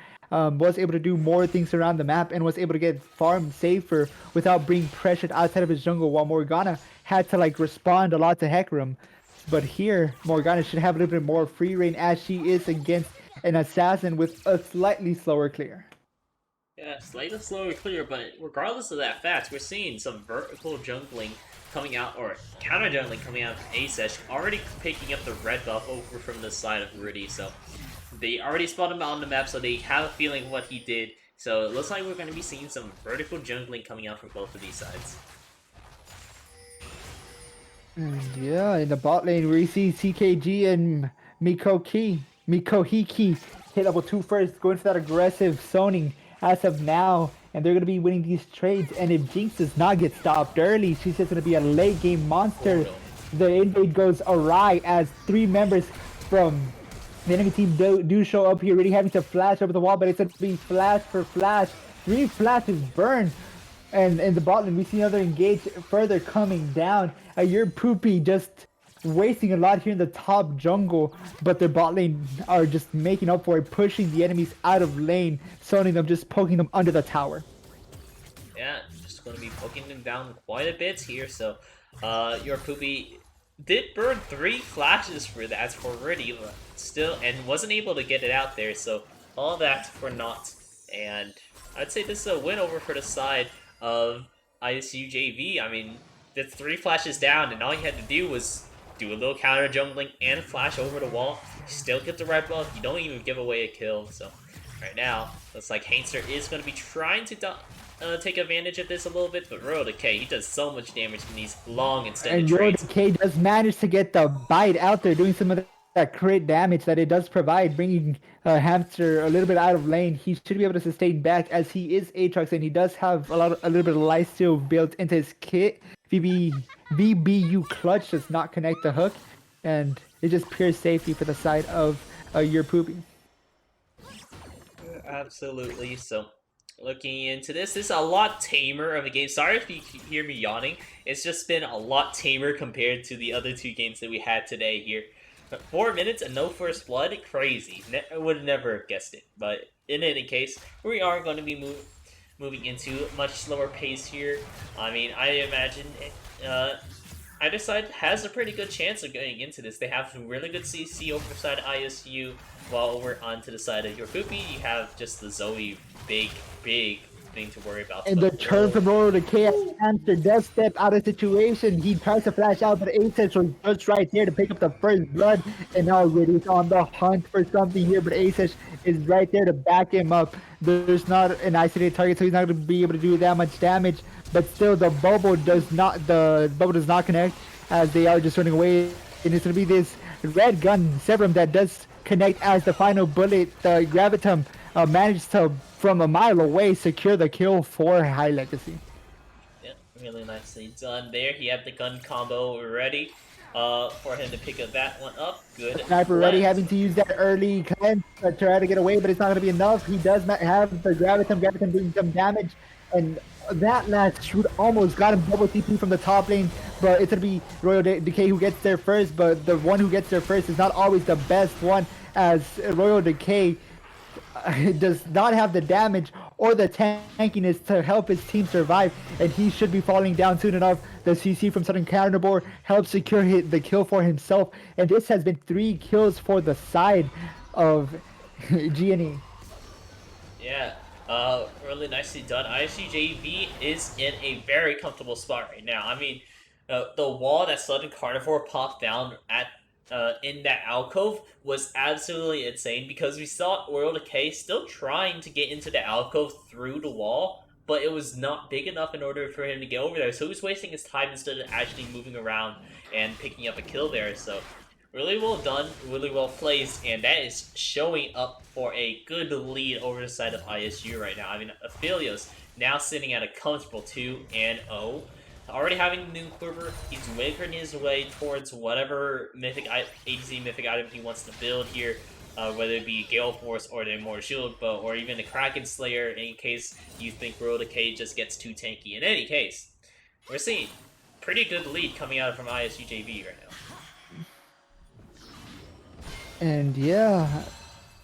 was able to do more things around the map and was able to get farmed safer without being pressured outside of his jungle, while Morgana had to respond a lot to Hecarim. But here, Morgana should have a little bit more free reign as she is against an assassin with a slightly slower clear. Yeah, slightly slower clear, but regardless of that fact, we're seeing some vertical jungling coming out, or counter jungling coming out from Asesh, already picking up the red buff over from the side of Rudy, so they already spotted him on the map, so they have a feeling what he did. So it looks like we're going to be seeing some vertical jungling coming out from both of these sides. And yeah, in the bot lane, we see CKG and Miko Hiki hit level 2 first, going for that aggressive zoning as of now, and they're going to be winning these trades. And if Jinx does not get stopped early, she's just going to be a late game monster. Oh, no. The invade goes awry as 3 members from the enemy team do show up here, really having to flash over the wall, but it's going to be flash for flash. 3 flashes burn. And in the bot lane, we see another engage further coming down. Your Poopy just wasting a lot here in the top jungle, but their bot lane are just making up for it, pushing the enemies out of lane, zoning them, just poking them under the tower. Yeah, just going to be poking them down quite a bit here, so Your Poopy did burn 3 flashes for that already, but still, and wasn't able to get it out there, so all that for naught. And I'd say this is a win over for the side of ISU JV. I mean, that's 3 flashes down, and all you had to do was do a little counter jungling and flash over the wall. You still get the red buff. You don't even give away a kill. So right now, looks like Hainster is going to be trying to take advantage of this a little bit, but Royal Decay, he does so much damage in these long extended and Royal trades. Decay does manage to get the bite out there, doing some of that crit damage that it does provide, bringing Hamster a little bit out of lane. He should be able to sustain back as he is Aatrox, and he does have a little bit of lifesteal built into his kit. VBU Clutch does not connect the hook, and it's just pure safety for the side of Your Poopy. Absolutely. So looking into this is a lot tamer of a game. Sorry if you hear me yawning. It's just been a lot tamer compared to the other 2 games that we had today here. 4 minutes and no first blood? Crazy. I would have never guessed it. But in any case, we are going to be moving into a much slower pace here. I mean, I imagine either side has a pretty good chance of getting into this. They have some really good CC over the side of ISU, while over onto the side of your Poopy, you have just the Zoe big thing to worry about. And the turn from Royal Decay as Hamster does step out of the situation. He tries to flash out, but Aces was just right there to pick up the first blood. And already he's on the hunt for something here, but Aces is right there to back him up. There's not an isolated target, so he's not going to be able to do that much damage. But still, the bubble does not connect as they are just running away. And it's going to be this red gun Severum that does connect as the final bullet. The Gravitum managed to, from a mile away, secure the kill for High Legacy. Yeah, really nicely done there. He had the gun combo ready for him to pick up that one up. Good. Sniper ready, having to use that early cleanse to try to get away, but it's not going to be enough. He does not have the Gravitum doing some damage, and that last shoot almost got him double TP from the top lane, but it's going to be Royal Decay who gets there first, but the one who gets there first is not always the best one, as Royal Decay does not have the damage or the tankiness to help his team survive, and he should be falling down soon enough. The CC from Southern Carnivore helps secure the kill for himself, and this has been 3 kills for the side of GNE. Yeah, really nicely done. ISUJV is in a very comfortable spot right now. I mean, the wall that Southern Carnivore popped down at in that alcove was absolutely insane, because we saw Royal Decay still trying to get into the alcove through the wall, but it was not big enough in order for him to get over there, so he was wasting his time instead of actually moving around and picking up a kill there. So really well done, really well placed, and that is showing up for a good lead over the side of ISU right now. I mean, Aphelios now sitting at a comfortable 2-0. Already having the new quiver, he's wavering his way towards whatever ADC mythic item he wants to build here, whether it be Gale Force or the Immortal Shield Bow or even the Kraken Slayer, in case you think Royal Decay just gets too tanky. In any case, we're seeing pretty good lead coming out from ISUJV right now. And yeah,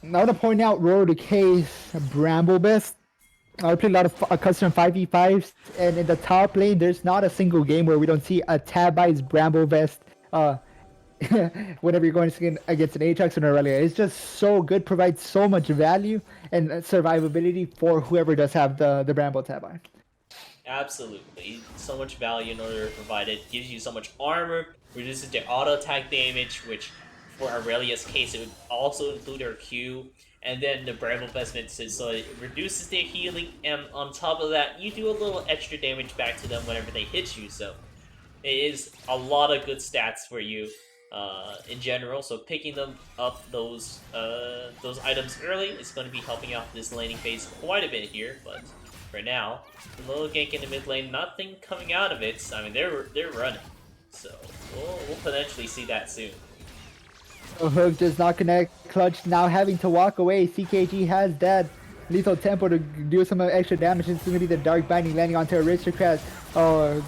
I want to point out Royal Decay's Bramble Best. I play a lot of custom 5v5s, and in the top lane, there's not a single game where we don't see a Tabby's Bramble Vest whenever you're going against an Aatrox or an Aurelia. It's just so good, provides so much value and survivability for whoever does have the Bramble Tabby. Absolutely. So much value in order to provide it. Gives you so much armor, reduces their auto attack damage, which for Aurelia's case, it would also include her Q. And then the Bramble Vestment, so it reduces their healing, and on top of that, you do a little extra damage back to them whenever they hit you, so it is a lot of good stats for you in general. So picking them up those items early is going to be helping out this laning phase quite a bit here, but for now, a little gank in the mid lane, nothing coming out of it. I mean, they're running, so we'll potentially see that soon. Hook does not connect. Clutch now having to walk away. CKG has that lethal tempo to do some extra damage. It's going to be the Dark Binding landing onto Aristocrat. The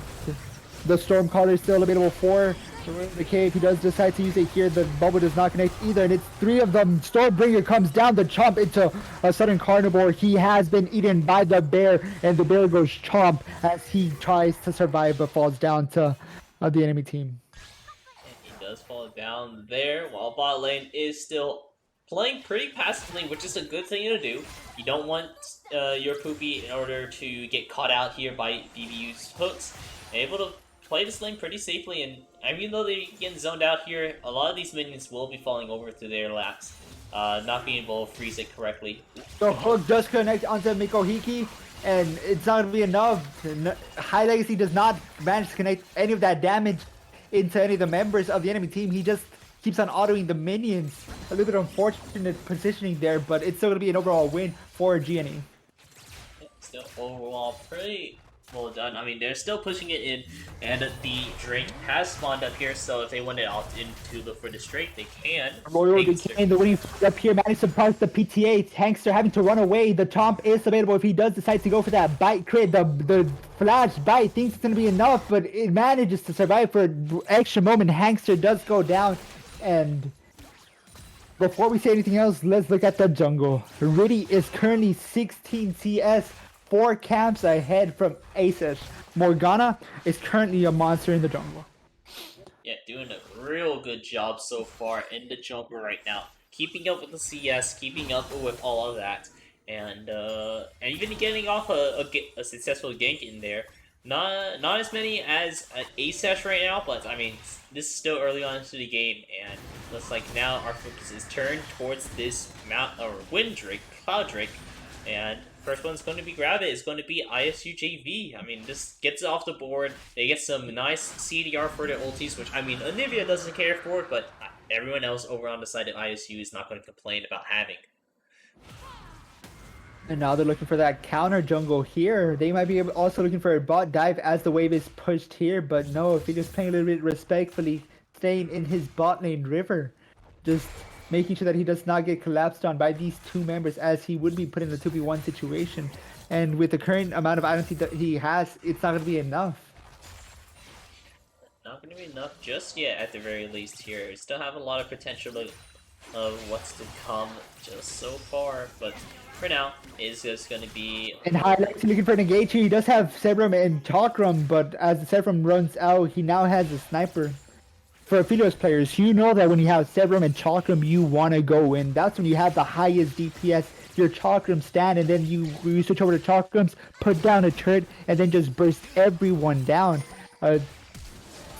Stormcaller is still available for the K. If he does decide to use it here, the bubble does not connect either, and it's 3 of them. Stormbringer comes down the chomp into a Southern Carnivore. He has been eaten by the bear, and the bear goes chomp as he tries to survive but falls down to the enemy team. Does fall down there, while bot lane is still playing pretty passively, which is a good thing to do. You don't want your Poopy in order to get caught out here by BBU's hooks. Able to play this lane pretty safely, and even though they're getting zoned out here, a lot of these minions will be falling over to their laps, not being able to freeze it correctly. The hook does connect onto Mikohiki, and it's not going to be enough. High Legacy does not manage to connect any of that damage into any of the members of the enemy team. He just keeps on autoing the minions. A little bit unfortunate positioning there, but it's still going to be an overall win for GNE. Still overall pretty well done. I mean, they're still pushing it in, and the Drake has spawned up here, so if they want to opt in to look for this Drake, they can. Royal Decay, the winning up here, managed to price the PTA. Tankster having to run away. The chomp is available if he does decide to go for that bite crit. The flash bite thinks it's going to be enough, but it manages to survive for an extra moment. Hankster does go down, and Before we say anything else, let's look at the jungle. Riddy is currently 16 CS, 4 camps ahead from Aces. Morgana is currently a monster in the jungle. Yeah, doing a real good job so far in the jungle right now. Keeping up with the CS, keeping up with all of that, and even getting off a successful gank in there. Not as many as an Asesh right now, but I mean, this is still early on into the game, and looks like now our focus is turned towards this Wind Drake, Cloud Drake, and first one's going to be grab it is going to be ISUJV. I mean, this gets it off the board. They get some nice CDR for their ultis, which, I mean, Anivia doesn't care for, but everyone else over on the side of ISU is not going to complain about having. And now they're looking for that counter jungle here. They might be also looking for a bot dive as the wave is pushed here, but no, if he's just playing a little bit respectfully, staying in his bot lane river. Just making sure that he does not get collapsed on by these two members, as he would be put in a 2v1 situation. And with the current amount of items that he has, it's not going to be enough. Not going to be enough just yet, at the very least here. We still have a lot of potential of what's to come just so far, but for now, it's just going to be... And highlights looking for an engage here. He does have Sebrum and Chakram, but as the Sebrum runs out, he now has a sniper. For Aphelios players, you know that when you have Sebrum and Chakram, you want to go in. That's when you have the highest DPS. Your Chakram stand, and then you switch over to Chakrams, put down a turret, and then just burst everyone down.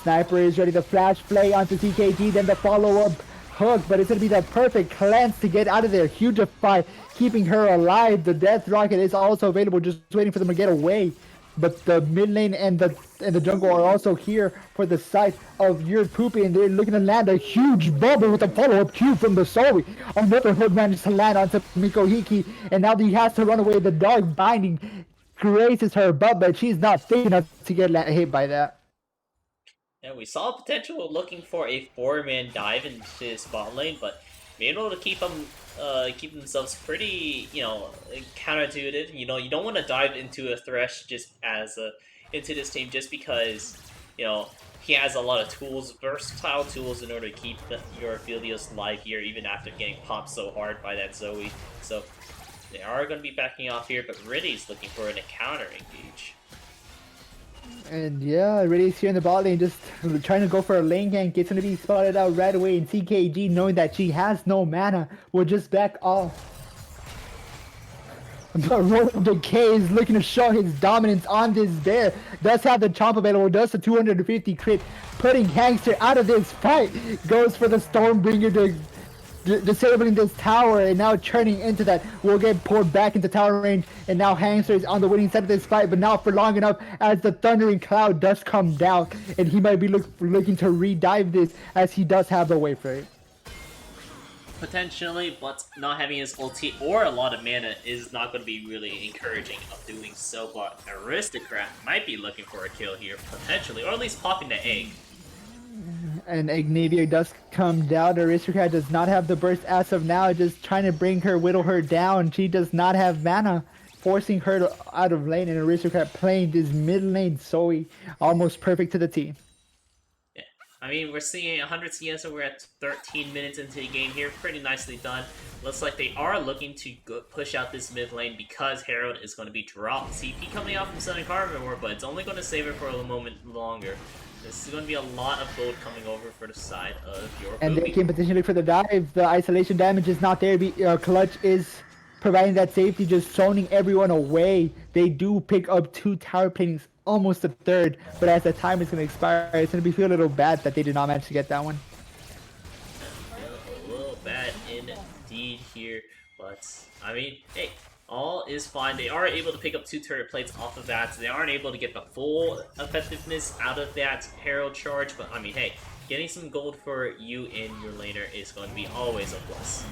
Sniper is ready to flash play onto CKG, then the follow-up hook, but it's going to be the perfect cleanse to get out of there. Hugify keeping her alive. The death rocket is also available, just waiting for them to get away. But the mid lane and the jungle are also here for the side of your Poopy, and they're looking to land a huge bubble with a follow-up Q from the Zoe. Another hook manages to land onto Miko Hiki, and now he has to run away. The dog binding grazes her butt, but she's not big enough to get hit by that. Yeah, we saw potential looking for a 4-man dive into his bot lane, but being able to keep themselves pretty, counterintuitive. You know, you don't want to dive into a Thresh just as into this team just because, he has a lot of tools, versatile tools in order to keep your Aphelios live here, even after getting popped so hard by that Zoe. So they are going to be backing off here, but Riddy's looking for an counter engage. And yeah, Riddy's here in the bot lane, just trying to go for a lane gank. It's going to be spotted out right away, and CKG, knowing that she has no mana, will just back off. But Royal Decay is looking to show his dominance on this bear. Does have the chomp available, does the 250 crit, putting Hangster out of this fight. Goes for the Stormbringer to disabling this tower, and now turning into that will get pulled back into tower range, and now Hangster is on the winning side of this fight, but not for long enough, as the thundering cloud does come down, and he might be looking to re-dive this, as he does have the wave for it. Potentially, but not having his ulti or a lot of mana is not going to be really encouraging of doing so, but Aristocrat might be looking for a kill here, potentially, or at least popping the egg. And Ignavia does come down. Aristocrat does not have the burst as of now, just trying to whittle her down. She does not have mana, forcing her out of lane, and Aristocrat playing this mid lane Zoe almost perfect to the team. Yeah, I mean, we're seeing 100 CS, so we're at 13 minutes into the game here. Pretty nicely done. Looks like they are looking to push out this mid lane because Herald is going to be dropped. CP coming out from Southern Carnivore, but it's only going to save it for a moment longer. This is going to be a lot of gold coming over for the side of your And Poopy. they can potentially for the dive. The isolation damage is not there. Clutch is providing that safety, just zoning everyone away. They do pick up 2 tower planings, almost a third, but as the time is going to expire, it's going to feel a little bad that they did not manage to get that one. A little bad indeed here, but I mean, hey, all is fine. They are able to pick up 2 turret plates off of that, so they aren't able to get the full effectiveness out of that Herald charge, but I mean, hey, getting some gold for you in your laner is going to be always a plus.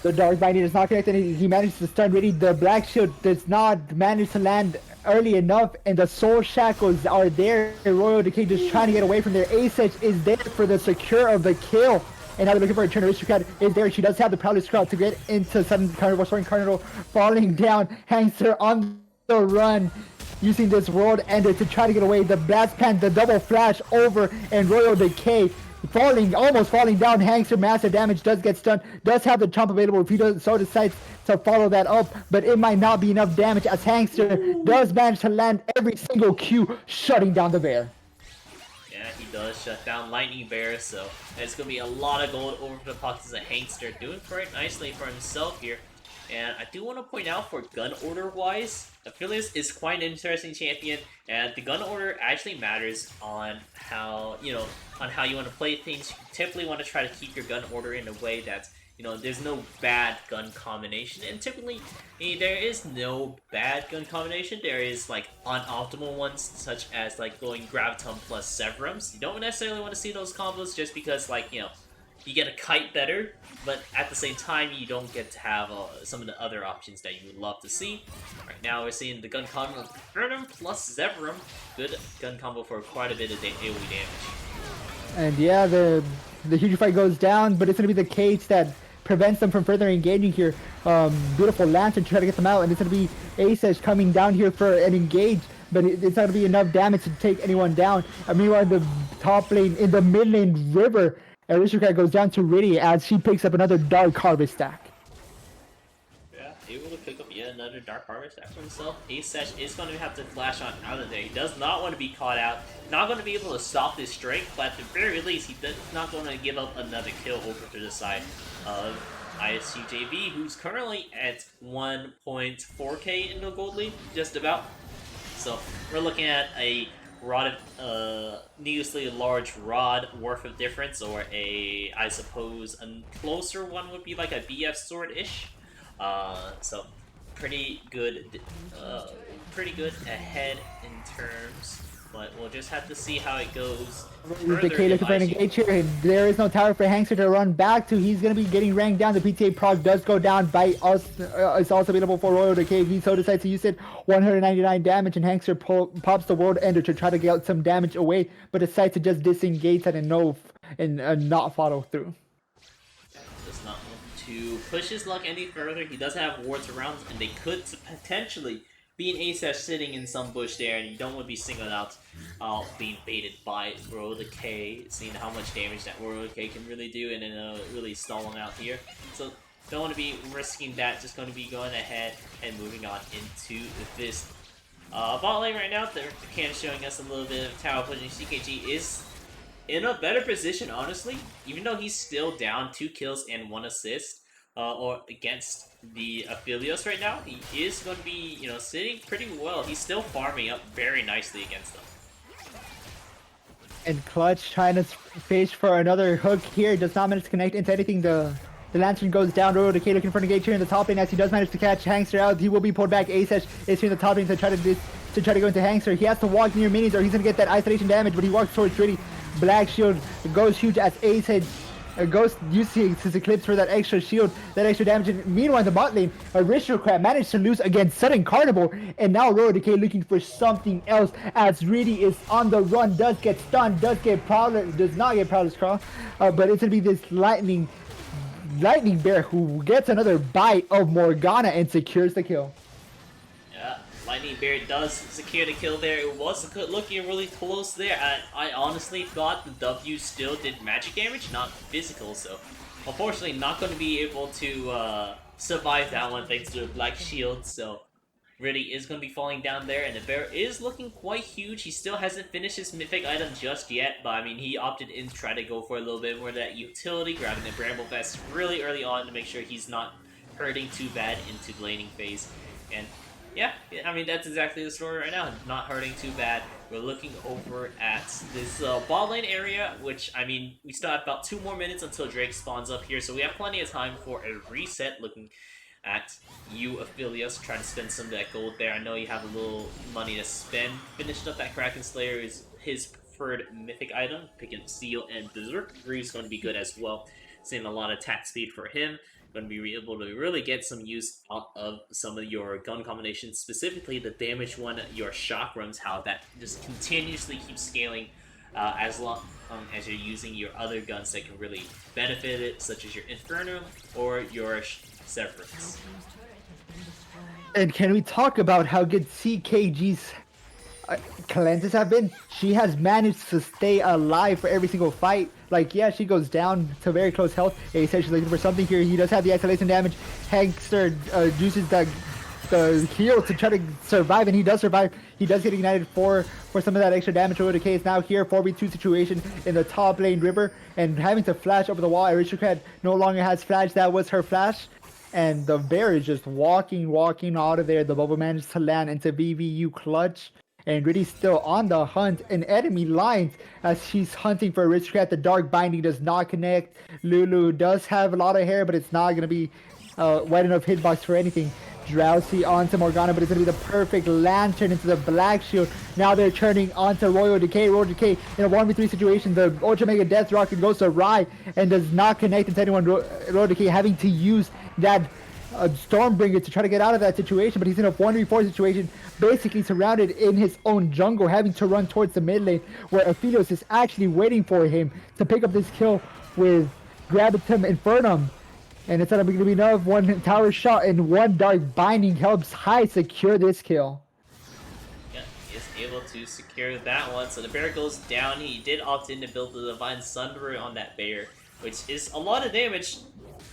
The Dark Binding does not connect, and he managed to stun Riddy. The Black Shield does not manage to land early enough, and the Soul Shackles are there. Royal Decay just trying to get away from there. Asesh is there for the secure of the kill. And now they're looking for a turn. Aristocrat is there. She does have the Proudest Crowd to get into Southern Carnivore. Southern Carnivore falling down. Hangster on the run, using this World Ender to try to get away. The Blast Pan, the double flash over, and Royal Decay almost falling down. Hangster, massive damage, does get stunned, does have the chomp available if he does so decides to follow that up, but it might not be enough damage as Hangster does manage to land every single Q, shutting down the bear. Yeah, he does shut down Lightning Bear, so there's going to be a lot of gold over the pockets of Hangster, doing quite nicely for himself here. And I do want to point out for gun order wise, Aphelios is quite an interesting champion, and the gun order actually matters on how, on how you want to play things. You typically want to try to keep your gun order in a way that's, there's no bad gun combination, and typically there is no bad gun combination. There is like unoptimal ones, such as like going Graviton plus Severums. You don't necessarily want to see those combos just because, like, you get a kite better, but at the same time, you don't get to have some of the other options that you would love to see. Right now, we're seeing the gun combo of Infernum plus Zevram. Good gun combo for quite a bit of AoE damage. And yeah, the huge fight goes down, but it's going to be the cage that prevents them from further engaging here. Beautiful Lantern trying to get them out, and it's going to be Asesh coming down here for an engage, but it's not going to be enough damage to take anyone down. Meanwhile, in the top lane, in the mid lane, River, Aristocrat goes down to Riddy as she picks up another Dark Harvest stack. Yeah, able to pick up yet another Dark Harvest stack for himself. Asesh is going to have to flash on out of there. He does not want to be caught out. Not going to be able to stop this strength, but at the very least, he's not going to give up another kill over to the side of ISUJV, who's currently at 1.4k in the gold lead, just about. So we're looking at a needlessly large rod worth of difference, or I suppose a closer one would be like a BF sword-ish. So pretty good ahead in terms, but we'll just have to see how it goes. The K looking for an engage here, and there is no tower for Hangster to run back to. He's going to be getting ranked down. The PTA prog does go down by us. It's also available for Royal Decay. He so decides to use it. 199 damage, and Hangster pops the World Ender to try to get some damage away, but decides to just disengage that and not follow through. Does not want to push his luck any further. He does have wards around, and they could potentially be an Asesh sitting in some bush there, and you don't want to be singled out being baited by Royal Decay, seeing how much damage that Royal Decay can really do, and then really stalling out here. So don't want to be risking that, just going to be going ahead and moving on into this bot lane right now. The can showing us a little bit of tower pushing. CKG is in a better position, honestly, even though he's still down 2 kills and 1 assist. Or against the Aphelios right now, he is going to be, sitting pretty well. He's still farming up very nicely against them. And Clutch trying to fish for another hook here, does not manage to connect into anything. The Lantern goes down. Royal Decay looking for an engage here in the top lane as he does manage to catch Hangster out. He will be pulled back. Asesh is here in the top lane to try to go into Hangster. He has to walk near minions or he's going to get that isolation damage, but he walks towards Riddy. Black Shield goes huge as Asesh Ghost using his Eclipse for that extra shield, that extra damage. And meanwhile, in the bot lane, Aristocrat managed to lose against Sudden Carnival, and now Royal Decay looking for something else as Riddy is on the run, does get stunned, does not get Prowler's Crawl, but it's gonna be this Lightning Bear who gets another bite of Morgana and secures the kill. Yeah, Lightning Bear does secure the kill there. It was looking really close there. I honestly thought the W still did magic damage, not physical, so unfortunately not going to be able to survive that one thanks to the Black Shield, so Riddy is going to be falling down there, and the bear is looking quite huge. He still hasn't finished his mythic item just yet, but I mean, he opted in to try to go for a little bit more of that utility, grabbing the Bramble Vest really early on to make sure he's not hurting too bad into the laning phase. And yeah, I mean, that's exactly the story right now. Not hurting too bad. We're looking over at this bot lane area, which, I mean, we still have about 2 more minutes until Drake spawns up here, so we have plenty of time for a reset. Looking at you, Aphelios, trying to spend some of that gold there. I know you have a little money to spend. Finishing up that Kraken Slayer is his preferred mythic item. Picking Seal and Berserk. Greave's going to be good as well. Seeing a lot of attack speed for him. Going to be able to really get some use out of some of your gun combinations, specifically the damage one, your chakrams, how that just continuously keeps scaling as long as you're using your other guns that can really benefit it, such as your Inferno or your Severance. And can we talk about how good CKG's cleanses have been, she has managed to stay alive for every single fight. Like, yeah, she goes down to very close health. He says she's looking for something here. He does have the isolation damage. Hangster uses the heal to try to survive, and he does survive. He does get ignited for some of that extra damage. Royal Decay is now here, 4v2 situation in the top lane river, and having to flash over the wall. Aristocrat no longer has flash. That was her flash. And the bear is just walking out of there. The bubble managed to land into VVU clutch. And Gritty's still on the hunt in enemy lines as she's hunting for Aristocrat. The dark binding does not connect. Lulu does have a lot of hair, but it's not going to be wide enough hitbox for anything. Drowsy onto Morgana, but it's going to be the perfect lantern into the black shield. Now they're turning onto Royal Decay. Royal Decay in a 1v3 situation. The Ultra Mega Death Rocket goes awry and does not connect into anyone. Royal Decay having to use that Stormbringer to try to get out of that situation, but he's in a 1v4 situation, basically surrounded in his own jungle, having to run towards the mid lane, where Aphelios is actually waiting for him to pick up this kill with Gravitum Infernum. And it's not going to be enough. One tower shot and one dark binding helps High secure this kill. Yeah, he is able to secure that one. So the bear goes down. He did opt in to build the Divine Sunderer on that bear, which is a lot of damage.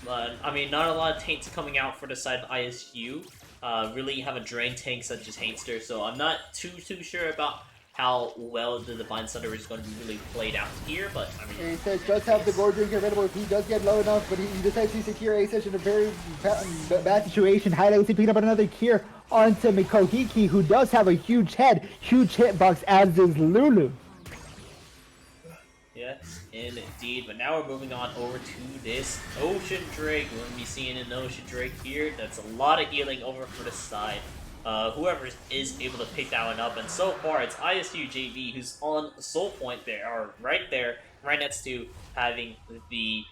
But, I mean, not a lot of tanks coming out for the side of ISU. Really have a drain tank such as Hainster, so I'm not too sure about how well the Divine Sunderer is going to be really played out here, but I mean... Aces does have the Gore Drinker available if he does get low enough, but he decides to secure Aces in a very bad situation. Highlights picking up another Kier onto Mikohiki, who does have a huge head, huge hitbox, as does Lulu. Yes, indeed. But now we're moving on over to this Ocean Drake. We're going to be seeing an Ocean Drake here. That's a lot of healing over for the side. Whoever is able to pick that one up. And so far, it's ISU JV who's on Soul Point. They are right there, right next to having the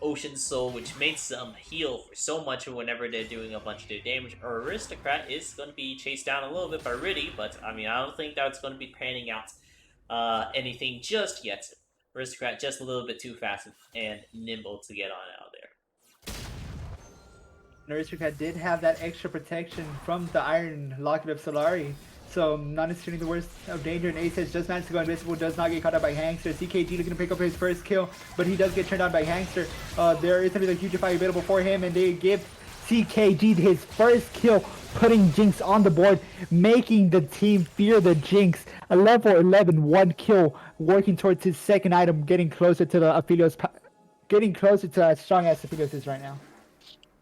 Ocean Soul, which makes them heal for so much whenever they're doing a bunch of their damage. Or Aristocrat is going to be chased down a little bit by Riddy, but I mean, I don't think that's going to be panning out anything just yet. Aristocrat just a little bit too fast and nimble to get on out there. Aristocrat did have that extra protection from the Iron Locket of Solari, so not necessarily the worst of danger. And Ace has just managed to go invisible, does not get caught up by Hangster. CKG looking to pick up his first kill, but he does get turned on by Hangster. There is a huge fight available for him, and they give CKG his first kill, putting Jinx on the board, making the team fear the Jinx. A level 11 1 kill, working towards his second item, getting closer to the Aphelios, getting closer to as strong as Aphelios is right now.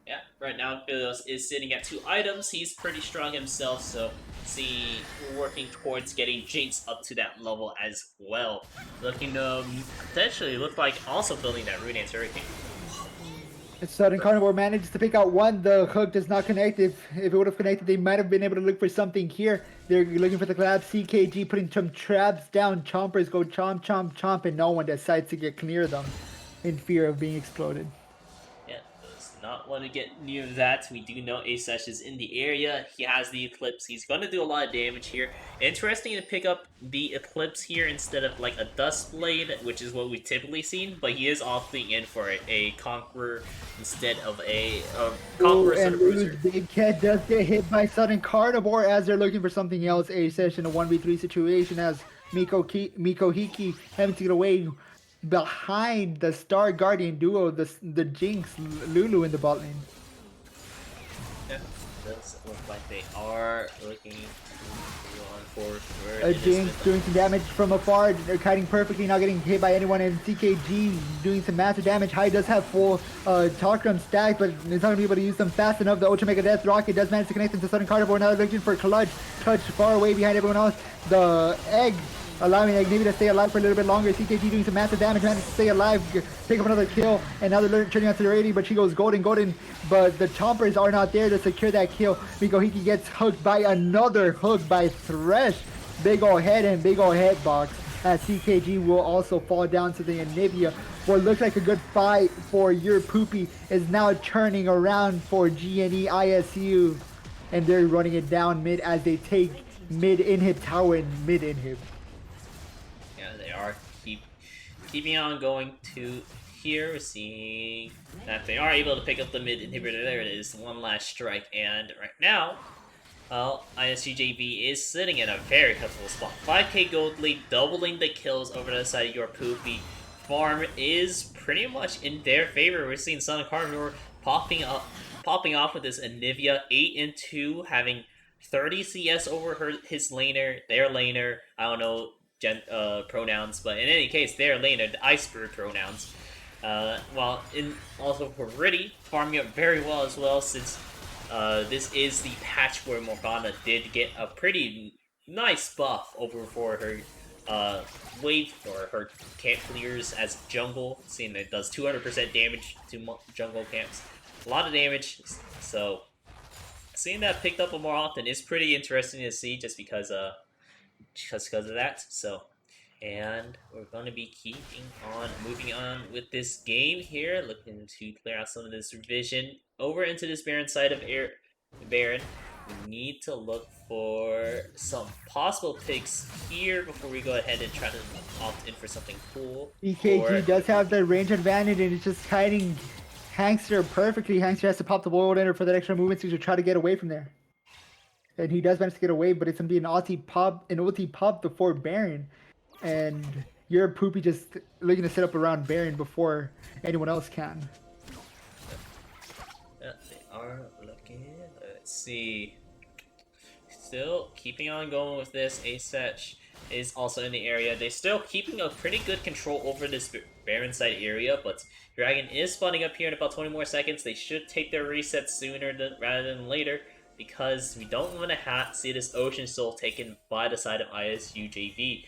Yeah, right now Aphelios is sitting at 2 items. He's pretty strong himself, so see, working towards getting Jinx up to that level as well. Looking to potentially look like also building that Rune Dance Hurricane. Sudden Carnivore manages to pick out one. The hook does not connect. If it would have connected, they might have been able to look for something here. They're looking for the collapse. CKG putting some traps down. Chompers go chomp, chomp, chomp, and no one decides to get near them in fear of being exploded. Yeah, does not want to get near that. We do know Asesh is in the area. He has the Eclipse. He's going to do a lot of damage here. Interesting to pick up the Eclipse here instead of like a Dust Blade, which is what we've typically seen, but he is opting in for a Conqueror instead of a Conqueror and Bruiser. Big Cat does get hit by Sudden Carnivore as they're looking for something else. Asesh in a 1v3 situation as Mikohiki having to get away behind the Star Guardian duo, the Jinx, Lulu in the bot lane. Yeah, does look like they are looking to go on forward. Jinx doing some damage from afar. They're kiting perfectly, not getting hit by anyone, and CKG doing some massive damage. High does have full Talkrum stack, but it's not going to be able to use them fast enough. The Ultra Mega Death Rocket does manage to connect into Sudden Carnivore. Now they're looking for Clutch. Clutch far away behind everyone else. The egg allowing Agnivi to stay alive for a little bit longer. CKG doing some massive damage, managed to stay alive, pick up another kill, and now they're turning onto the rating, but she goes golden, but the Chompers are not there to secure that kill. Mikohiki gets hooked by another hook by Thresh. Big ol' head and big ol' head box, as CKG will also fall down to the Anivia. What looks like a good fight for your Poopy is now turning around for GNE ISU, and they're running it down mid as they take mid inhib tower and mid inhib. They are keeping on going to here. We're seeing that they are able to pick up the mid inhibitor. There it is, one last strike, and right now Well, ISUJV is sitting in a very comfortable spot. 5k gold lead, doubling the kills over the side of your poopy. Farm is pretty much in their favor. We're seeing Sun Carnivore popping off with this Anivia 8-2, having 30 CS over his laner, their laner. I don't know pronouns, but in any case, their laner, the Iceberg pronouns. While also for Riddy farming up very well as well, since this is the patch where Morgana did get a pretty nice buff over for her wave or her camp clears as jungle, seeing that it does 200% damage to jungle camps. A lot of damage, so seeing that picked up more often is pretty interesting to see, just because of that. So, and we're going to be moving on with this game here, looking to clear out some of this vision over into this Baron side of Baron. We need to look for some possible picks here before we go ahead and try to opt in for something cool. EKG does have the range advantage, and it's just hiding Hangster perfectly. Hangster has to pop the World Ender for that extra movement to try to get away from there. And he does manage to get away, but it's going to be an ulti pop before Baron. And your poopy just looking to set up around Baron before anyone else can. Yeah, they are looking. Let's see. Still keeping on going with this. Asech is also in the area. They're still keeping a pretty good control over this Baron side area, but Dragon is spawning up here in about 20 more seconds. They should take their reset sooner rather than later, because we don't want to see this Ocean Soul taken by the side of ISUJV.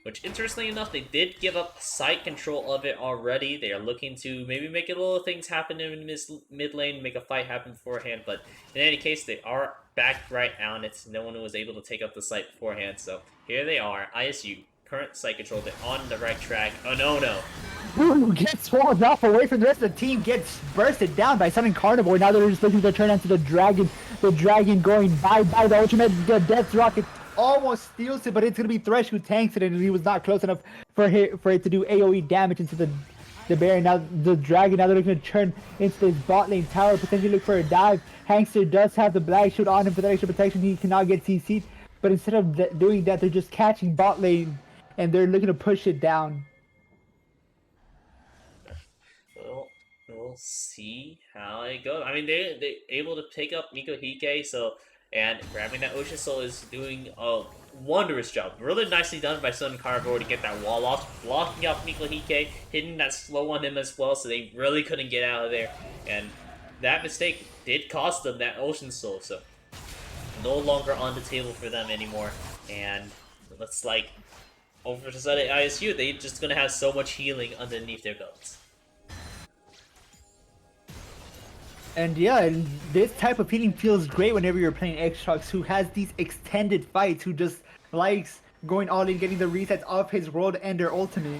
Which, interestingly enough, they did give up site control of it already. They are looking to maybe make a little things happen in this mid lane, make a fight happen beforehand. But in any case, they are back right on it. No one was able to take up the site beforehand. So here they are. ISU, current site control. They're on the right track. Oh, no. Ooh, gets swallowed off away from the rest of the team, gets bursted down by Sun Carnivore. Now they're just looking to turn onto the Dragon. The Dragon going by the ultimate, the Death Rocket almost steals it, but it's going to be Thresh who tanks it, and he was not close enough for it to do AoE damage into the Baron. Now the Dragon, now they're looking to turn into this bot lane tower, potentially look for a dive. Hangster does have the Black Shield on him for that extra protection. He cannot get CC'd, but instead of doing that, they're just catching bot lane, and they're looking to push it down. We'll see how it goes. I mean, they're able to take up Miko Hike, and grabbing that Ocean Soul is doing a wondrous job. Really nicely done by Sun Carnivore to get that wall off, blocking off Miko Hike, hitting that slow on him as well, so they really couldn't get out of there. And that mistake did cost them that Ocean Soul, so no longer on the table for them anymore. And it looks like over to the side of ISU, they're just going to have so much healing underneath their belts. And yeah, and this type of healing feels great whenever you're playing Xtrox, who has these extended fights, who just likes going all in, getting the resets of his World Ender ultimate,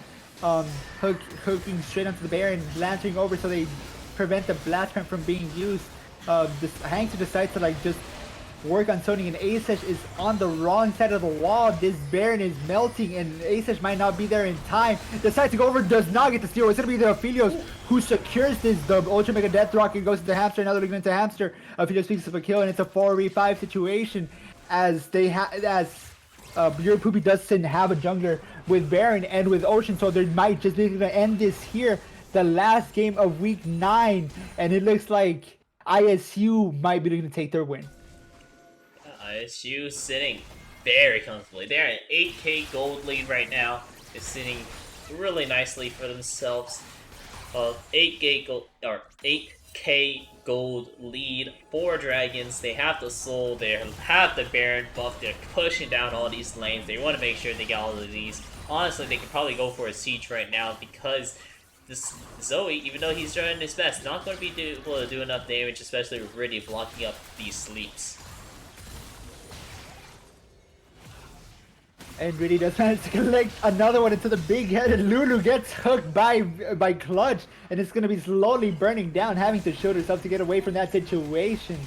hooking straight onto the Baron, lancing over so they prevent the blast ramp from being used. This Hangster decides to just work on zoning, and Asech is on the wrong side of the wall. This Baron is melting, and Asech might not be there in time. Decides to go over, does not get the steal. It's going to be the Aphelios who secures this. The Ultra Mega Death Rocket goes into Hamster, another looking into Hamster. Aphelios picks up a kill, and it's a 4v5 situation as your Poopy doesn't have a jungler with Baron and with Ocean, so they might just be going to end this here. The last game of week 9, and it looks like ISU might be looking to take their win. ISU sitting very comfortably. They're at 8k gold lead right now. They're sitting really nicely for themselves. 8k gold lead for Dragons. They have the Soul. They have the Baron buff. They're pushing down all these lanes. They want to make sure they get all of these. Honestly, they could probably go for a siege right now, because this Zoe, even though he's trying his best, not going to be able to do enough damage, especially with Riddy blocking up these sleeps. And Riddy does manage to collect another one into the big head, and Lulu gets hooked by Clutch, and it's going to be slowly burning down, having to shield herself to get away from that situation.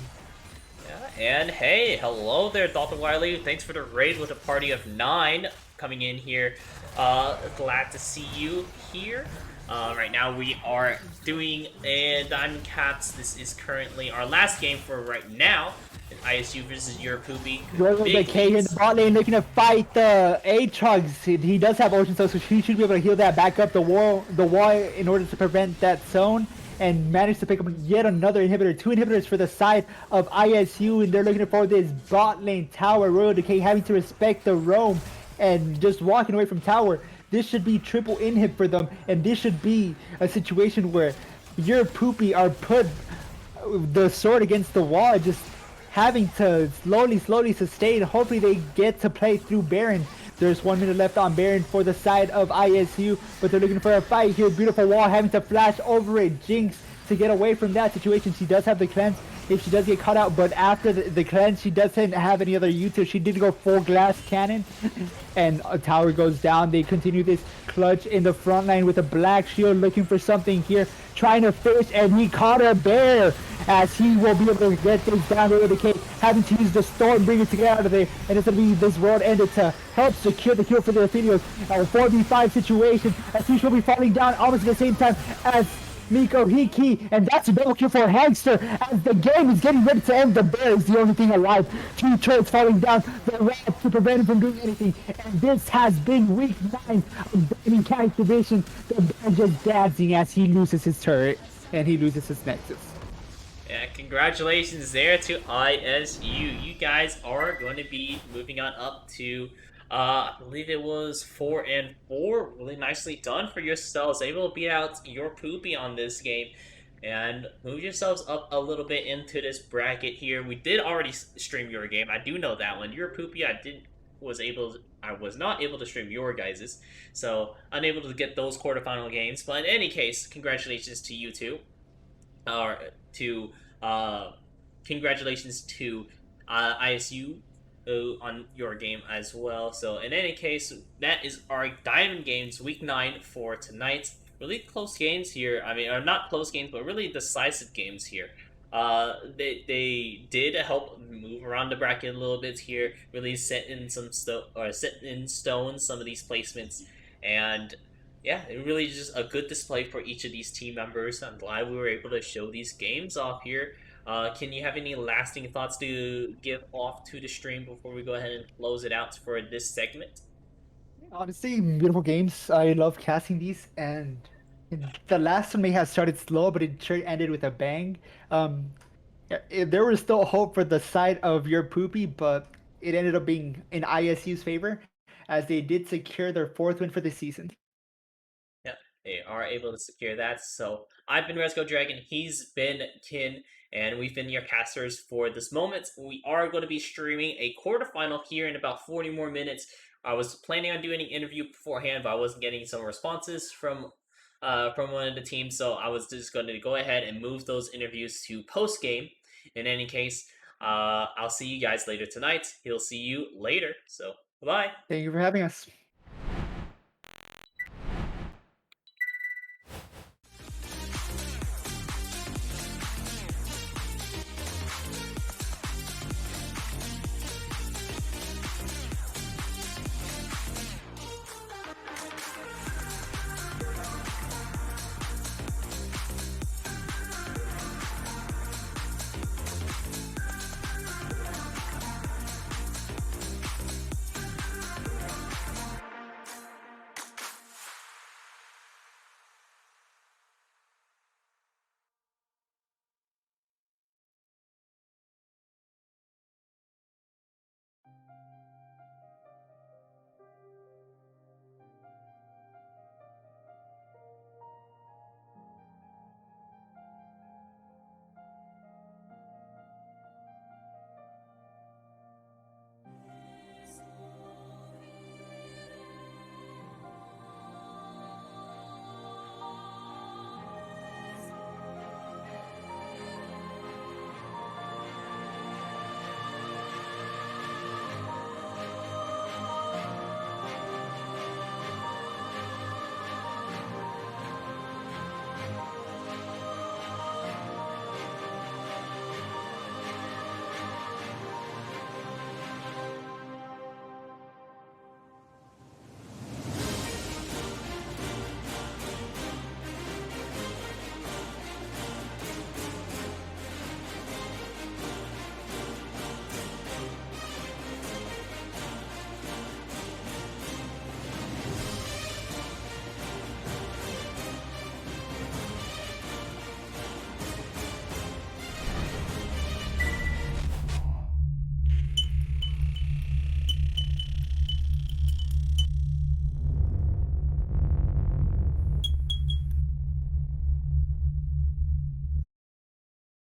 Yeah, and hey, hello there, Dr. Wiley. Thanks for the raid with a party of 9 coming in here. Glad to see you here. Right now we are doing Diamond Caps. This is currently our last game for right now. ISU versus your poopy. Royal Big Decay in leads. the bot lane looking to fight the Aatrox. He does have Ocean Soul, so he should be able to heal that back up the wall in order to prevent that zone. And managed to pick up yet another inhibitor. 2 inhibitors for the side of ISU, and they're looking for this bot lane tower. Royal Decay having to respect the roam and just walking away from tower. This should be triple inhib for them, and this should be a situation where your poopy are put the sword against the wall, just having to slowly sustain. Hopefully they get to play through Baron. There's 1 minute left on Baron for the side of ISU, but they're looking for a fight here. Beautiful wall, having to flash over it. Jinx to get away from that situation. She does have the cleanse if she does get caught out, but after the cleanse, she doesn't have any other util. She did go full glass cannon, and a tower goes down. They continue this clutch in the front line with a black shield, looking for something here, trying to fish, and he caught a bear as he will be able to get things down there with the cake, having to use the storm bringer to get out of there, and it's going to be this world ended to help secure the kill for the Athenians. A 4v5 situation as he will be falling down almost at the same time as Miko Hiki, and that's a double kill for Hangster as the game is getting ready to end. The bear is the only thing alive. 2 turrets falling down, the rat to prevent him from doing anything, and this has been week 9 of Diamond Cash Division. The bear just dancing as he loses his turret and he loses his Nexus. Yeah, congratulations there to ISU. You guys are going to be moving on up to, I believe it was 4-4. Really nicely done for yourselves. Able to beat out your poopy on this game and move yourselves up a little bit into this bracket here. We did already stream your game. I do know that one. Your poopy, I was not able to stream your guys's, so unable to get those quarterfinal games. But in any case, congratulations to you two. Or to congratulations to ISU on your game as well. So in any case, that is our Diamond Games Week 9 for tonight. Really close games here. I mean, or not close games, but really decisive games here. They did help move around the bracket a little bit here. Really set in stone some of these placements, and yeah, it really just a good display for each of these team members. I'm glad we were able to show these games off here. Can you have any lasting thoughts to give off to the stream before we go ahead and close it out for this segment? Honestly, beautiful games. I love casting these, and the last one may have started slow, but it sure ended with a bang. There was still hope for the side of your poopy, but it ended up being in ISU's favor as they did secure their 4th win for the season. Yeah, they are able to secure that. So I've been Resco Dragon, he's been Kin, and we've been your casters for this moment. We are going to be streaming a quarterfinal here in about 40 more minutes. I was planning on doing an interview beforehand, but I wasn't getting some responses from one of the teams, so I was just going to go ahead and move those interviews to post game. In any case, I'll see you guys later tonight. He'll see you later. So bye. Thank you for having us.